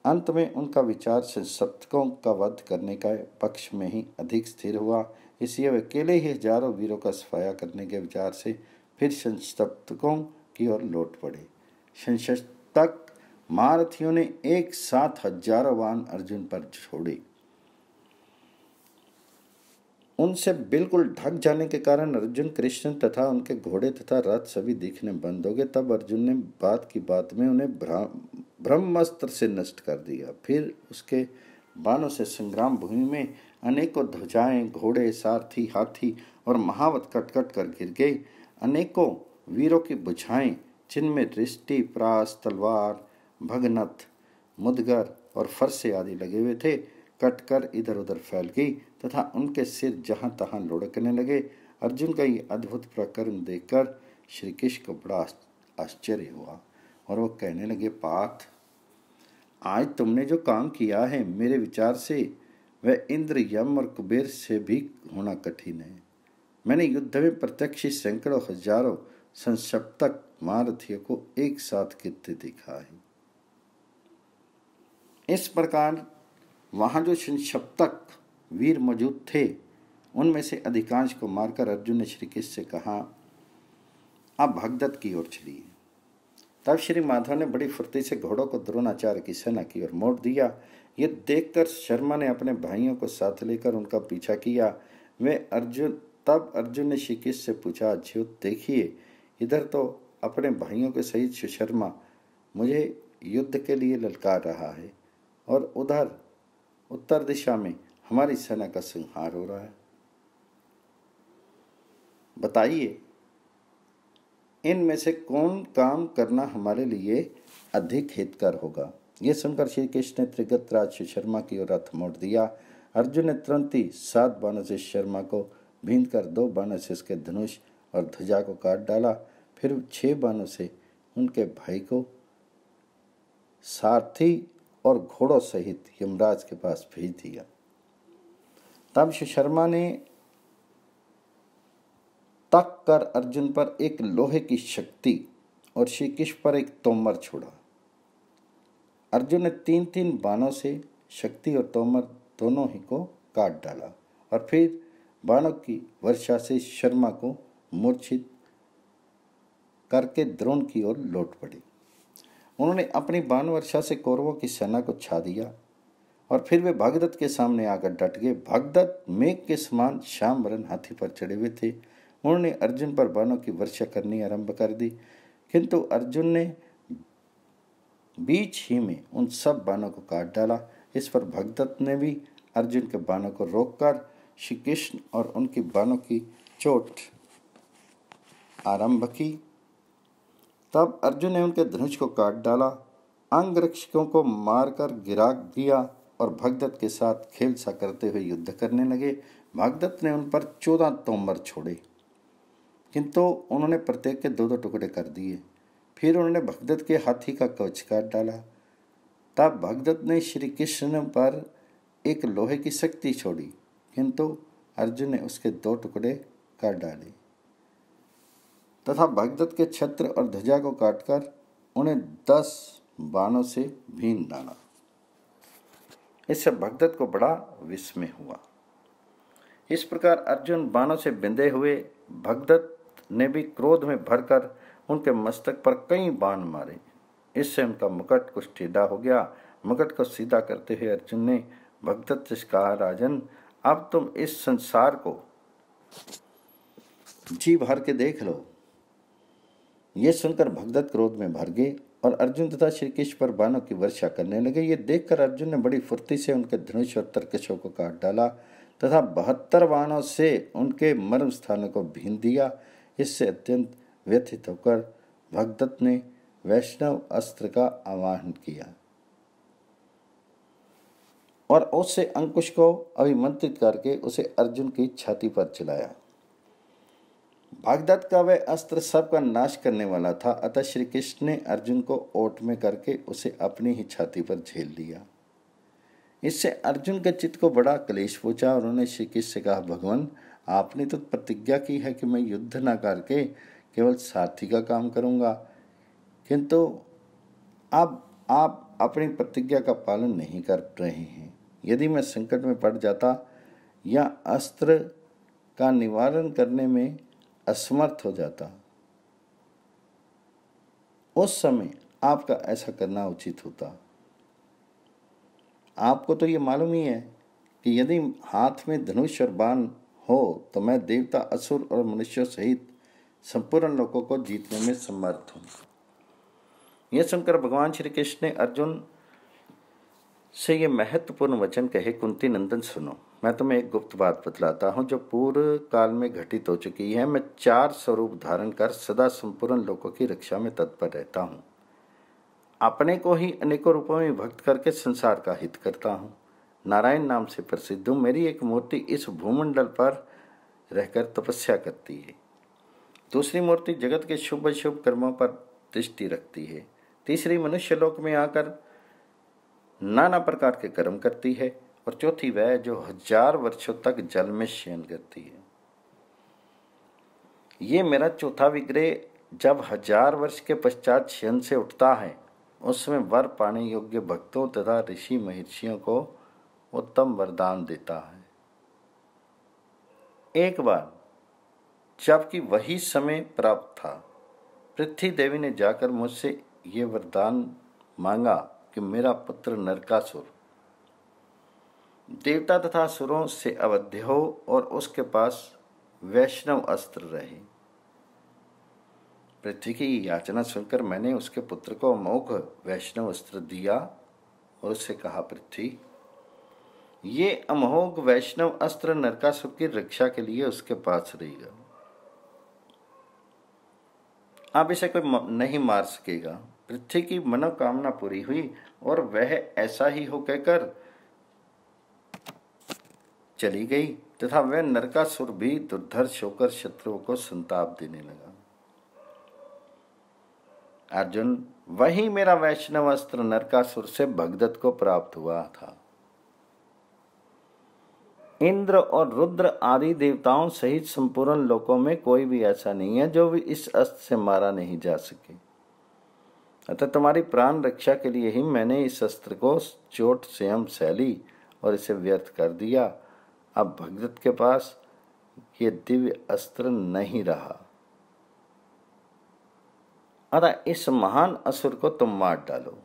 अंत में उनका विचार संक्षिप्तकों का वध करने का पक्ष में ही अधिक स्थिर हुआ। इसलिए वे अकेले ही हजारों वीरों का सफाया करने के विचार से फिर संक्षिप्तकों की ओर लौट पड़े। संक्षिप्तक महारथियों ने एक साथ हजारों बाण अर्जुन पर छोड़े। उनसे बिल्कुल ढक जाने के कारण अर्जुन, कृष्ण तथा उनके घोड़े तथा रथ सभी दिखने बंद हो गए। तब अर्जुन ने बात की बात में उन्हें ब्रह्मास्त्र से नष्ट कर दिया। फिर उसके बाणों से संग्राम भूमि में अनेकों ध्वजाएं, घोड़े, सारथी, हाथी और महावत कटकट कर गिर गए। अनेकों वीरों की भुजाएं, जिनमें रिष्टि, प्रास, तलवार, भगनथ, मुदगर और फरसे आदि लगे हुए थे, कटकर इधर उधर फैल गई तथा उनके सिर जहां तहां लुढ़कने लगे। अर्जुन का ये अद्भुत प्रकरण देखकर श्री कृष्ण को बड़ा आश्चर्य हुआ और वो कहने लगे, पार्थ, आज तुमने जो काम किया है मेरे विचार से वह इंद्र, यम और कुबेर से भी होना कठिन है। मैंने युद्ध में प्रत्यक्ष सैकड़ों हजारों संक्षिप्तक महारथियों को एक साथ गिरते देखा है। इस प्रकार वहां जो संक्षिप्तक वीर मौजूद थे उनमें से अधिकांश को मारकर अर्जुन ने श्री कृष्ण से कहा, अब भगदत्त की ओर चलिए। तब श्री माधव ने बड़ी फुर्ती से घोड़ों को द्रोणाचार्य की सेना की ओर मोड़ दिया। ये देखकर शर्मा ने अपने भाइयों को साथ लेकर उनका पीछा किया। तब अर्जुन ने श्री कृष्ण से पूछा, अच्युत देखिए, इधर तो अपने भाइयों के सहित सुशर्मा मुझे युद्ध के लिए ललकार रहा है और उधर उत्तर दिशा में हमारी सेना का संहार हो रहा है। बताइए इनमें से कौन काम करना हमारे लिए अधिक हितकर होगा। यह सुनकर श्री कृष्ण ने त्रिगतराज शर्मा की ओर रथ मोड़ दिया। अर्जुन ने तुरंत ही 7 बाणों से शर्मा को भींद कर 2 बाणों से उसके धनुष और ध्वजा को काट डाला। फिर 6 बाणों से उनके भाई को सारथी और घोड़ों सहित यमराज के पास भेज दिया। तब शर्मा ने तक कर अर्जुन पर एक लोहे की शक्ति और श्री कृष्ण पर एक तोमर छोड़ा। अर्जुन ने 3-3 बाणों से शक्ति और तोमर दोनों ही को काट डाला और फिर बाणों की वर्षा से शर्मा को मूर्छित करके द्रोण की ओर लौट पड़ी। उन्होंने अपनी बाण वर्षा से कौरवों की सेना को छा दिया और फिर वे भगदत्त के सामने आकर डट गए। भगदत्त मेघ के समान श्याम वरण हाथी पर चढ़े हुए थे। उन्होंने अर्जुन पर बाणों की वर्षा करनी आरंभ कर दी, किंतु अर्जुन ने बीच ही में उन सब बाणों को काट डाला। इस पर भगदत्त ने भी अर्जुन के बाणों को रोककर श्री कृष्ण और उनकी बाणों की चोट आरंभ की। तब अर्जुन ने उनके धनुष को काट डाला, अंगरक्षकों को मारकर गिरा दिया और भगदत्त के साथ खेल सा करते हुए युद्ध करने लगे। भगदत्त ने उन पर 14 तोमर छोड़े, किंतु उन्होंने प्रत्येक के 2-2 टुकड़े कर दिए। फिर उन्होंने भगदत्त के हाथी का कवच काट डाला। तब भगदत्त ने श्री कृष्ण पर एक लोहे की शक्ति छोड़ी, किंतु अर्जुन ने उसके 2 टुकड़े कर डाले तथा भगदत्त के छत्र और ध्वजा को काटकर उन्हें 10 बाणों से भीन डाला। इससे भगदत्त को बड़ा विस्मय हुआ। इस प्रकार अर्जुन बाणों से बिंधे हुए, भगदत्त ने भी क्रोध में भरकर उनके मस्तक पर कई बाण मारे। इससे उनका मुकुट कुछ टेढ़ा हो गया। मुकुट को सीधा करते हुए अर्जुन ने भगदत्त से कहा, राजन, अब तुम इस संसार को जी भर के देख लो। यह सुनकर भगदत्त क्रोध में भर गए और अर्जुन तथा श्री कृष्ण पर बाणों की वर्षा करने लगे। ये देखकर अर्जुन ने बड़ी फुर्ती से उनके धनुष और तरकशों को काट डाला तथा 72 बाणों से उनके मर्म स्थानों को भीन दिया। इससे अत्यंत व्यथित होकर भगदत्त ने वैष्णव अस्त्र का आवाहन किया और उससे अंकुश को अभिमंत्रित करके उसे अर्जुन की छाती पर चलाया। भगदत्त का वह अस्त्र सबका नाश करने वाला था, अतः श्री कृष्ण ने अर्जुन को ओट में करके उसे अपनी ही छाती पर झेल लिया। इससे अर्जुन के चित्त को बड़ा क्लेश पहुंचा और उन्होंने श्री कृष्ण से कहा, भगवान, आपने तो प्रतिज्ञा की है कि मैं युद्ध न करके केवल सारथी का काम करूंगा, किंतु अब आप अपनी प्रतिज्ञा का पालन नहीं कर रहे हैं। यदि मैं संकट में पड़ जाता या अस्त्र का निवारण करने में असमर्थ हो जाता, उस समय आपका ऐसा करना उचित होता। आपको तो ये मालूम ही है कि यदि हाथ में धनुष और बाण हो तो मैं देवता, असुर और मनुष्यों सहित संपूर्ण लोगों को जीतने में समर्थ हूँ। यह सुनकर भगवान श्री कृष्ण ने अर्जुन से ये महत्वपूर्ण वचन कहे, कुंती नंदन सुनो, मैं तुम्हें एक गुप्त बात बतलाता हूँ जो पूर्व काल में घटित हो चुकी है। मैं 4 स्वरूप धारण कर सदा संपूर्ण लोगों की रक्षा में तत्पर रहता हूँ। अपने को ही अनेकों रूपों में भक्त करके संसार का हित करता हूँ। नारायण नाम से प्रसिद्ध हूँ। मेरी एक मूर्ति इस भूमंडल पर रहकर तपस्या करती है। दूसरी मूर्ति जगत के शुभ अशुभ कर्मों पर दृष्टि रखती है। तीसरी मनुष्य लोक में आकर नाना प्रकार के कर्म करती है और चौथी वह जो 1000 वर्षों तक जल में शयन करती है। ये मेरा चौथा विग्रह जब 1000 वर्ष के पश्चात शयन से उठता है, उसमें वर पाने योग्य भक्तों तथा ऋषि महर्षियों को उत्तम वरदान देता है। एक बार जबकि वही समय प्राप्त था, पृथ्वी देवी ने जाकर मुझसे ये वरदान मांगा कि मेरा पुत्र नरकासुर देवता तथा असुरों से अवध्य हो और उसके पास वैष्णव अस्त्र रहे। पृथ्वी की याचना सुनकर मैंने उसके पुत्र को अमोघ वैष्णव अस्त्र दिया और उससे कहा, पृथ्वी, ये अमोघ वैष्णव अस्त्र नरकासुर की रक्षा के लिए उसके पास रहेगा। अब इसे कोई नहीं मार सकेगा। पृथ्वी की मनोकामना पूरी हुई और वह ऐसा ही हो कहकर चली गई तथा वह नरकासुर भी दुर्धर्ष होकर शत्रुओं को संताप देने लगा। अर्जुन, वही मेरा वैष्णव अस्त्र नरकासुर से भगदत्त को प्राप्त हुआ था। इंद्र और रुद्र आदि देवताओं सहित संपूर्ण लोकों में कोई भी ऐसा नहीं है जो भी इस अस्त्र से मारा नहीं जा सके। अतः तुम्हारी प्राण रक्षा के लिए ही मैंने इस अस्त्र को चोट स्वयं सह ली और इसे व्यर्थ कर दिया। अब भगदत्त के पास ये दिव्य अस्त्र नहीं रहा, अतः इस महान असुर को तुम मार डालो।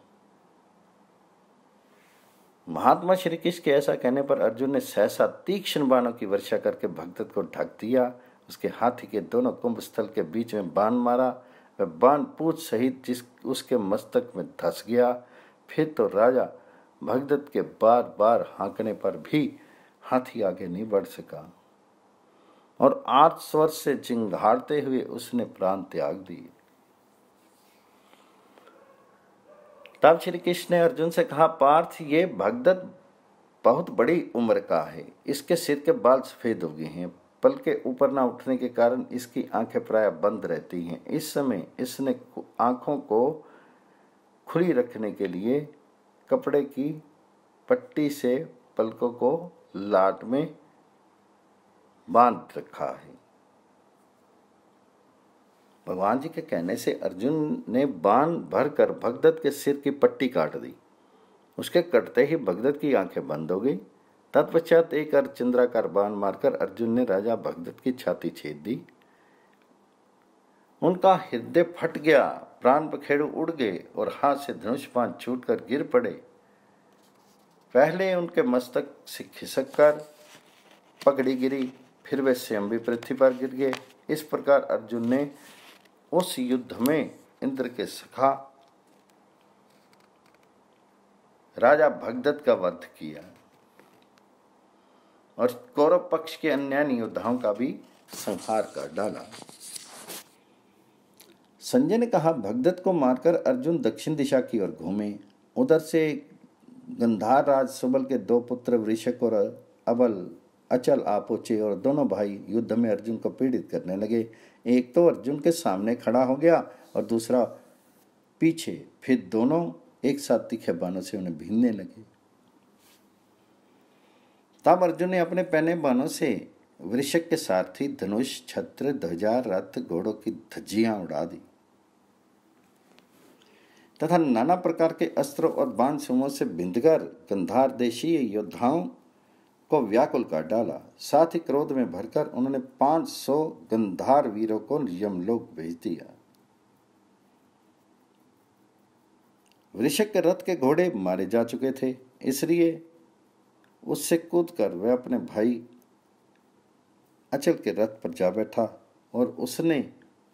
महात्मा श्री कृष्ण के ऐसा कहने पर अर्जुन ने सहसा तीक्ष्ण बाणों की वर्षा करके भगदत्त को ढक दिया। उसके हाथी के दोनों कुंभ स्थल के बीच में बाण मारा। वह बाण पूंछ सहित उसके मस्तक में धंस गया। फिर तो राजा भगदत्त के बार बार हाँकने पर भी हाथी आगे नहीं बढ़ सका और आर्त स्वर से चिंगाड़ते हुए उसने प्राण त्याग दिए। तब श्री कृष्ण ने अर्जुन से कहा, पार्थ, ये भगदत्त बहुत बड़ी उम्र का है। इसके सिर के बाल सफेद हो गए हैं। पल के ऊपर न उठने के कारण इसकी आंखें प्राय बंद रहती हैं। इस समय इसने आंखों को खुली रखने के लिए कपड़े की पट्टी से पलकों को लाट में बांध रखा है। भगवान जी के कहने से अर्जुन ने बाण भरकर भगदत्त के सिर की पट्टी काट दी। उसके कटते ही भगदत्त की आंखें बंद हो गई। तत्पश्चात एक अर्धचंद्राकार बाण मारकर अर्जुन ने राजा भगदत्त की छाती छेद दी। उनका हृदय फट गया, प्राण पखेरु उड़ गए और हाथ से धनुष बाण छूटकर गिर पड़े। पहले उनके मस्तक से खिसककर पगड़ी गिरी, फिर वे स्वयं भी पृथ्वी पर गिर गए। इस प्रकार अर्जुन ने उस युद्ध में इंद्र के सखा राजा भगदत्त का वध किया और कौरव पक्ष के अन्य योद्धाओं का भी संहार कर डाला। संजय ने कहा, भगदत्त को मारकर अर्जुन दक्षिण दिशा की ओर घूमे। उधर से गंधार राज सुबल के दो पुत्र वृषक और अबल अचल आ पहुंचे और दोनों भाई युद्ध में अर्जुन को पीड़ित करने लगे। एक तो अर्जुन के सामने खड़ा हो गया और दूसरा पीछे। फिर दोनों एक साथ तीखे बाणों से उन्हें भीनने लगे। तब अर्जुन ने अपने पहने बाणों से वृषक के सारथी धनुष, छत्र, ध्वजा, रथ, घोड़ों की धज्जियां उड़ा दी तथा नाना प्रकार के अस्त्रों और बाण समूहों से बिंदकर गंधार देशीय योद्धाओं को व्याकुल कर डाला। साथ ही क्रोध में भरकर उन्होंने 500 गंधार वीरों को यमलोक भेज दिया। वृषक के रथ के घोड़े मारे जा चुके थे, इसलिए उससे कूदकर वह अपने भाई अचल के रथ पर जा बैठा और उसने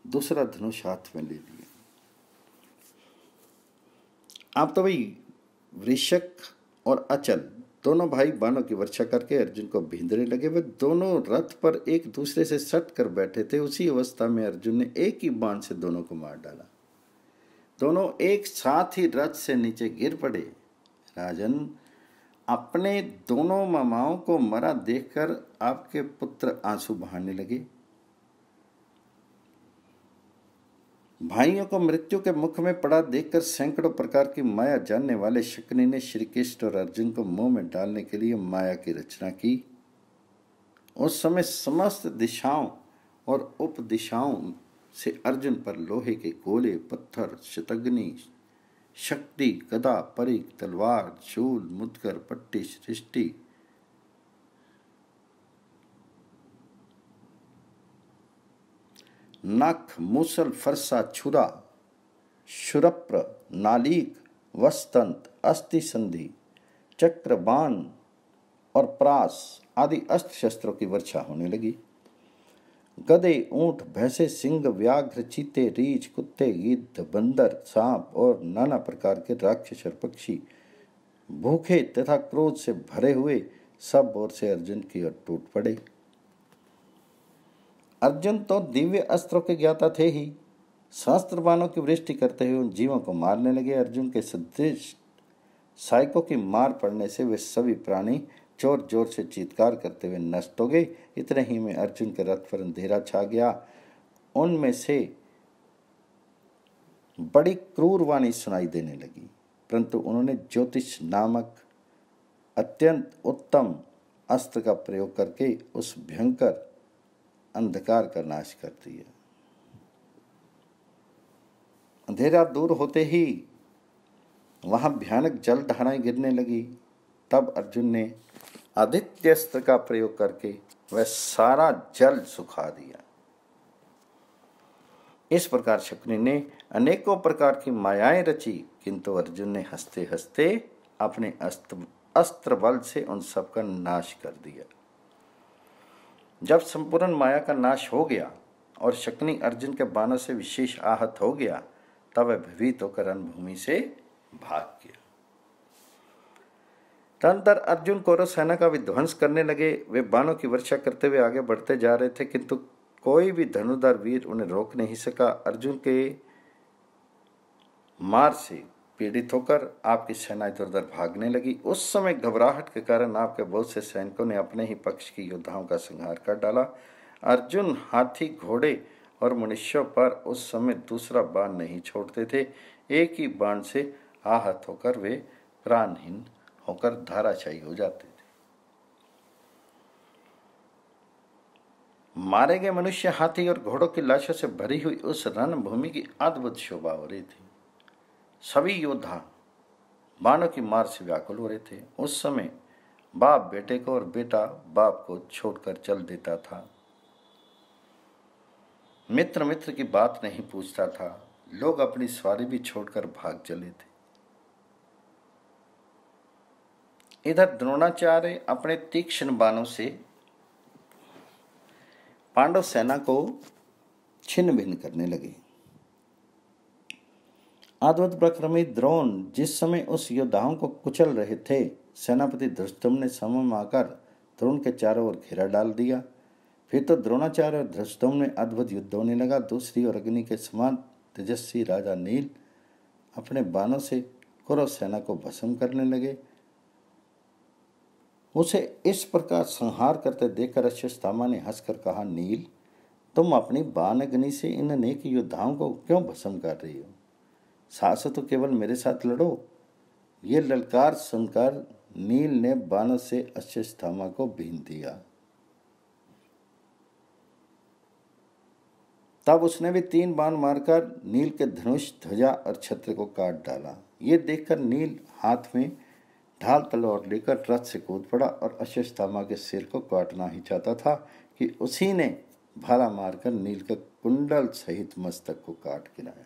दूसरा धनुष हाथ में ले लिया। आप तो भाई वृषक और अचल दोनों भाई बाणों की वर्षा करके अर्जुन को भींदने लगे। वे दोनों रथ पर एक दूसरे से सट कर बैठे थे। उसी अवस्था में अर्जुन ने एक ही बाण से दोनों को मार डाला। दोनों एक साथ ही रथ से नीचे गिर पड़े। राजन, अपने दोनों मामाओं को मरा देखकर आपके पुत्र आंसू बहाने लगे। भाइयों को मृत्यु के मुख में पड़ा देखकर सैकड़ों प्रकार की माया जानने वाले शकुनी ने श्री कृष्ण और अर्जुन को मुंह में डालने के लिए माया की रचना की। उस समय समस्त दिशाओं और उप दिशाओं से अर्जुन पर लोहे के गोले, पत्थर, शतग्नि, शक्ति, गदा, परिघ, तलवार, शूल, मुदगर, पट्टी, सृष्टि, नख, मूसल, फरसा, छुरा, शुरप्र, नालीक, वस्तंत, अस्थि संधि, चक्र, बाण और प्रास आदि अस्त्र शस्त्रों की वर्षा होने लगी। गधे, ऊंट, भैंसे, सिंह, व्याघ्र, चीते, रीछ, कुत्ते, गिद्ध, बंदर, सांप और नाना प्रकार के राक्षस और पक्षी भूखे तथा क्रोध से भरे हुए सब ओर से अर्जुन की ओर टूट पड़े। अर्जुन तो दिव्य अस्त्रों के ज्ञाता थे ही, सहस्त्र बाणों की वृष्टि करते हुए उन जीवों को मारने लगे। अर्जुन के सदृश सहायकों की मार पड़ने से वे सभी प्राणी जोर जोर से चीत्कार करते हुए नष्ट हो गए। इतने ही में अर्जुन के रथ पर अंधेरा छा गया। उनमें से बड़ी क्रूर वाणी सुनाई देने लगी, परंतु उन्होंने ज्योतिष नामक अत्यंत उत्तम अस्त्र का प्रयोग करके उस भयंकर अंधकार का नाश कर दिया। अंधेरा दूर होते ही वहां भयानक जल धाराएं गिरने लगी। तब अर्जुन ने आदित्य अस्त्र का प्रयोग करके वह सारा जल सुखा दिया। इस प्रकार शकुनि ने अनेकों प्रकार की मायाएं रची, किंतु अर्जुन ने हंसते हंसते अपने अस्त्र बल से उन सब का नाश कर दिया। जब संपूर्ण माया का नाश हो गया और शकुनि अर्जुन के बाणों से विशेष आहत हो गया, तब वह भयभीत होकर रणभूमि से भाग गया। तदनंतर अर्जुन कौरव सेना का विध्वंस करने लगे। वे बाणों की वर्षा करते हुए आगे बढ़ते जा रहे थे, किंतु कोई भी धनुर्धर वीर उन्हें रोक नहीं सका। अर्जुन के मार से पीड़ित होकर आपकी सेना इधर उधर भागने लगी। उस समय घबराहट के कारण आपके बहुत से सैनिकों ने अपने ही पक्ष की योद्धाओं का संहार कर डाला। अर्जुन हाथी, घोड़े और मनुष्यों पर उस समय दूसरा बाण नहीं छोड़ते थे। एक ही बाण से आहत होकर वे प्राणहीन होकर धाराशायी हो जाते थे। मारे गए मनुष्य, हाथी और घोड़ों की लाशों से भरी हुई उस रणभूमि की अद्भुत शोभा हो रही थी। सभी योद्धा बाणों की मार से व्याकुल हो रहे थे। उस समय बाप बेटे को और बेटा बाप को छोड़कर चल देता था। मित्र मित्र की बात नहीं पूछता था। लोग अपनी सवारी भी छोड़कर भाग चले थे। इधर द्रोणाचार्य अपने तीक्ष्ण बाणों से पांडव सेना को छिन्न भिन्न करने लगे। अद्भुत प्रक्रमी द्रोण जिस समय उस योद्धाओं को कुचल रहे थे, सेनापति धृष्टुम्न ने समय में आकर द्रोण के चारों ओर घेरा डाल दिया। फिर तो द्रोणाचार्य और धृष्टुम्न में अद्भुत युद्ध होने लगा। दूसरी ओर अग्नि के समान तेजस्वी राजा नील अपने बाणों से कौरव सेना को भस्म करने लगे। उसे इस प्रकार संहार करते देखकर अश्वत्थामा ने हंसकर कहा, नील, तुम अपनी बाण अग्नि से इन अनेक योद्धाओं को क्यों भस्म कर रही हो? साहस तो केवल मेरे साथ लड़ो। ये ललकार सुनकर नील ने बाणों से अश्वत्थामा को बीन दिया। तब उसने भी 3 बाण मारकर नील के धनुष, ध्वजा और छत्र को काट डाला। ये देखकर नील हाथ में ढाल तलवार लेकर रथ से कूद पड़ा और अश्वत्थामा के सिर को काटना ही चाहता था कि उसी ने भाला मारकर नील के कुंडल सहित मस्तक को काट गिराया।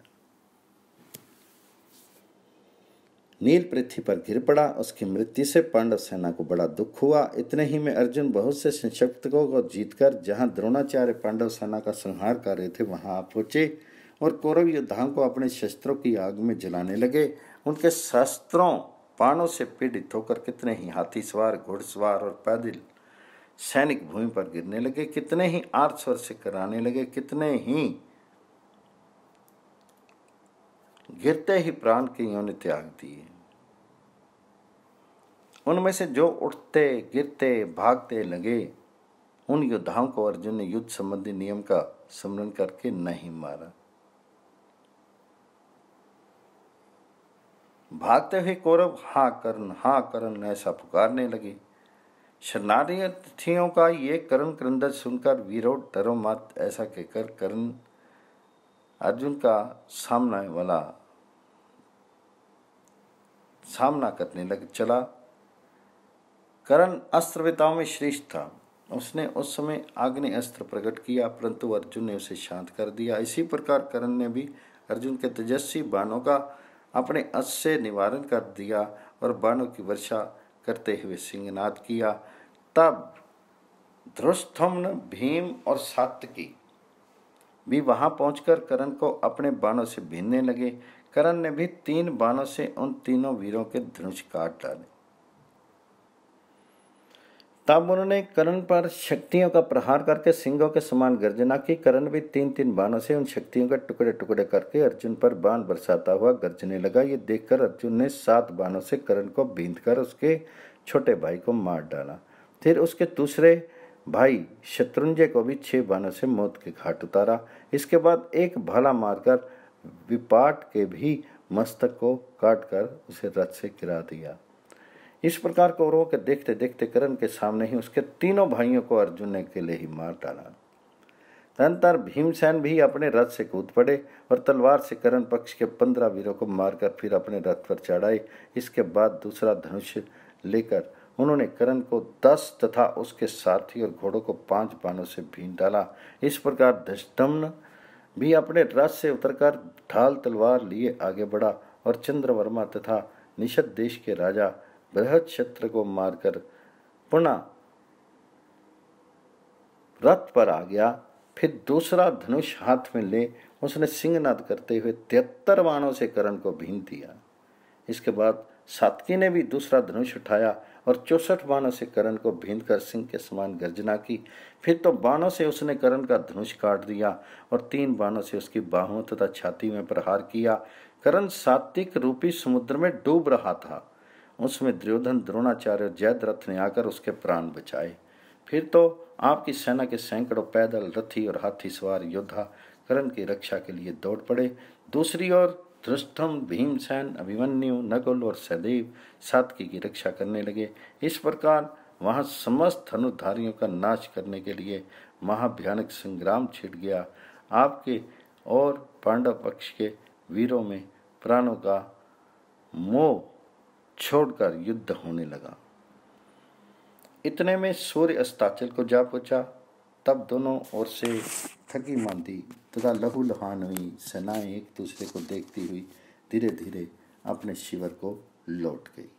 नील पृथ्वी पर गिर पड़ा। उसकी मृत्यु से पांडव सेना को बड़ा दुख हुआ। इतने ही में अर्जुन बहुत से संक्षिप्तकों को जीतकर जहां द्रोणाचार्य पांडव सेना का संहार कर रहे थे वहां आ पहुंचे और कौरव योद्धाओं को अपने शस्त्रों की आग में जलाने लगे। उनके शस्त्रों बाणों से पीड़ित होकर कितने ही हाथी सवार, घुड़सवार और पैदल सैनिक भूमि पर गिरने लगे। कितने ही आर्त स्वर से कराने लगे। कितने ही गिरते ही प्राण की योनि त्याग दिए। उनमें से जो उठते, गिरते, भागते लगे, उन योद्धाओं को अर्जुन ने युद्ध संबंधी नियम का स्मरण करके नहीं मारा। भागते हुए कौरव हा कर्ण ऐसा पुकारने लगे। शरणार्थियों का ये कर्ण क्रंदन सुनकर वीरो डरो मत ऐसा कहकर कर्ण अर्जुन का सामना करने लग चला। कर्ण अस्त्रविताओं में श्रेष्ठ था। उसने उस समय आग्नेय अस्त्र प्रकट किया, परंतु अर्जुन ने उसे शांत कर दिया। इसी प्रकार कर्ण ने भी अर्जुन के तेजस्वी बाणों का अपने अस्त्र से निवारण कर दिया और बाणों की वर्षा करते हुए सिंहनाद किया। तब धृष्टुम्न, भीम और सात्यकी भी वहां पहुंचकर कर्ण को अपने बाणों से बीनने लगे। कर्ण ने भी 3 बाणों से उन तीनों वीरों के धनुष काट डाले। तब उन्होंने कर्ण पर शक्तियों का प्रहार करके सिंहों के समान गर्जना की। कर्ण भी 3-3 बाणों से उन शक्तियों के टुकड़े टुकड़े करके अर्जुन पर बाण बरसाता हुआ गर्जने लगा। ये देखकर अर्जुन ने 7 बाणों से कर्ण को बींधकर उसके छोटे भाई को मार डाला। फिर उसके दूसरे भाई शत्रुंजय को भी 6 बाणों से मौत के घाट उतारा। इसके बाद एक भाला मारकर विपाट के भी मस्तक को काटकर उसे रथ से गिरा दिया। इस प्रकार कौरवों के देखते देखते कर्ण के सामने ही उसके तीनों भाइयों को अर्जुन ने अकेले ही मार डाला। तदनंतर भीमसेन भी अपने रथ से कूद पड़े और तलवार से कर्ण पक्ष के 15 वीरों को मारकर फिर अपने रथ पर चढ़ाए। इसके बाद दूसरा धनुष लेकर उन्होंने कर्ण को 10 तथा उसके सारथी और घोड़ों को 5 बाणों से बीन डाला। इस प्रकार धृष्टद्युम्न भी अपने रथ से उतरकर ढाल तलवार लिए आगे बढ़ा और चंद्रवर्मा तथा निषद देश के राजा बृहत्क्षत्र को मारकर पुनः रथ पर आ गया। फिर दूसरा धनुष हाथ में ले उसने सिंहनाद करते हुए 73 बाणों से कर्ण को बीन दिया। इसके बाद सात्की ने भी दूसरा धनुष उठाया और 64 बाणों से कर्ण को बींधकर सिंह के समान गर्जना की। फिर तो बाणों से उसने कर्ण का धनुष काट दिया और 3 बाणों से उसकी बाहों तथा छाती में प्रहार किया। कर्ण सात्विक रूपी समुद्र में डूब रहा था। उसमें दुर्योधन, द्रोणाचार्य और जयद्रथ ने आकर उसके प्राण बचाए। फिर तो आपकी सेना के सैकड़ों पैदल, रथी और हाथी सवार योद्धा कर्ण की रक्षा के लिए दौड़ पड़े। दूसरी ओर धृष्टद्युम्न, भीमसेन, अभिमन्यु, नकुल और सहदेव सात्की की रक्षा करने लगे। इस प्रकार वहां समस्त धनुर्धारियों का नाश करने के लिए महाभयानक संग्राम छिड़ गया। आपके और पांडव पक्ष के वीरों में प्राणों का मोह छोड़कर युद्ध होने लगा। इतने में सूर्य अस्ताचल को जा पहुंचा। तब दोनों ओर से थकी मांदी तथा लहूलुहान हुई सेनाएं एक दूसरे को देखती हुई धीरे धीरे अपने शिविर को लौट गई।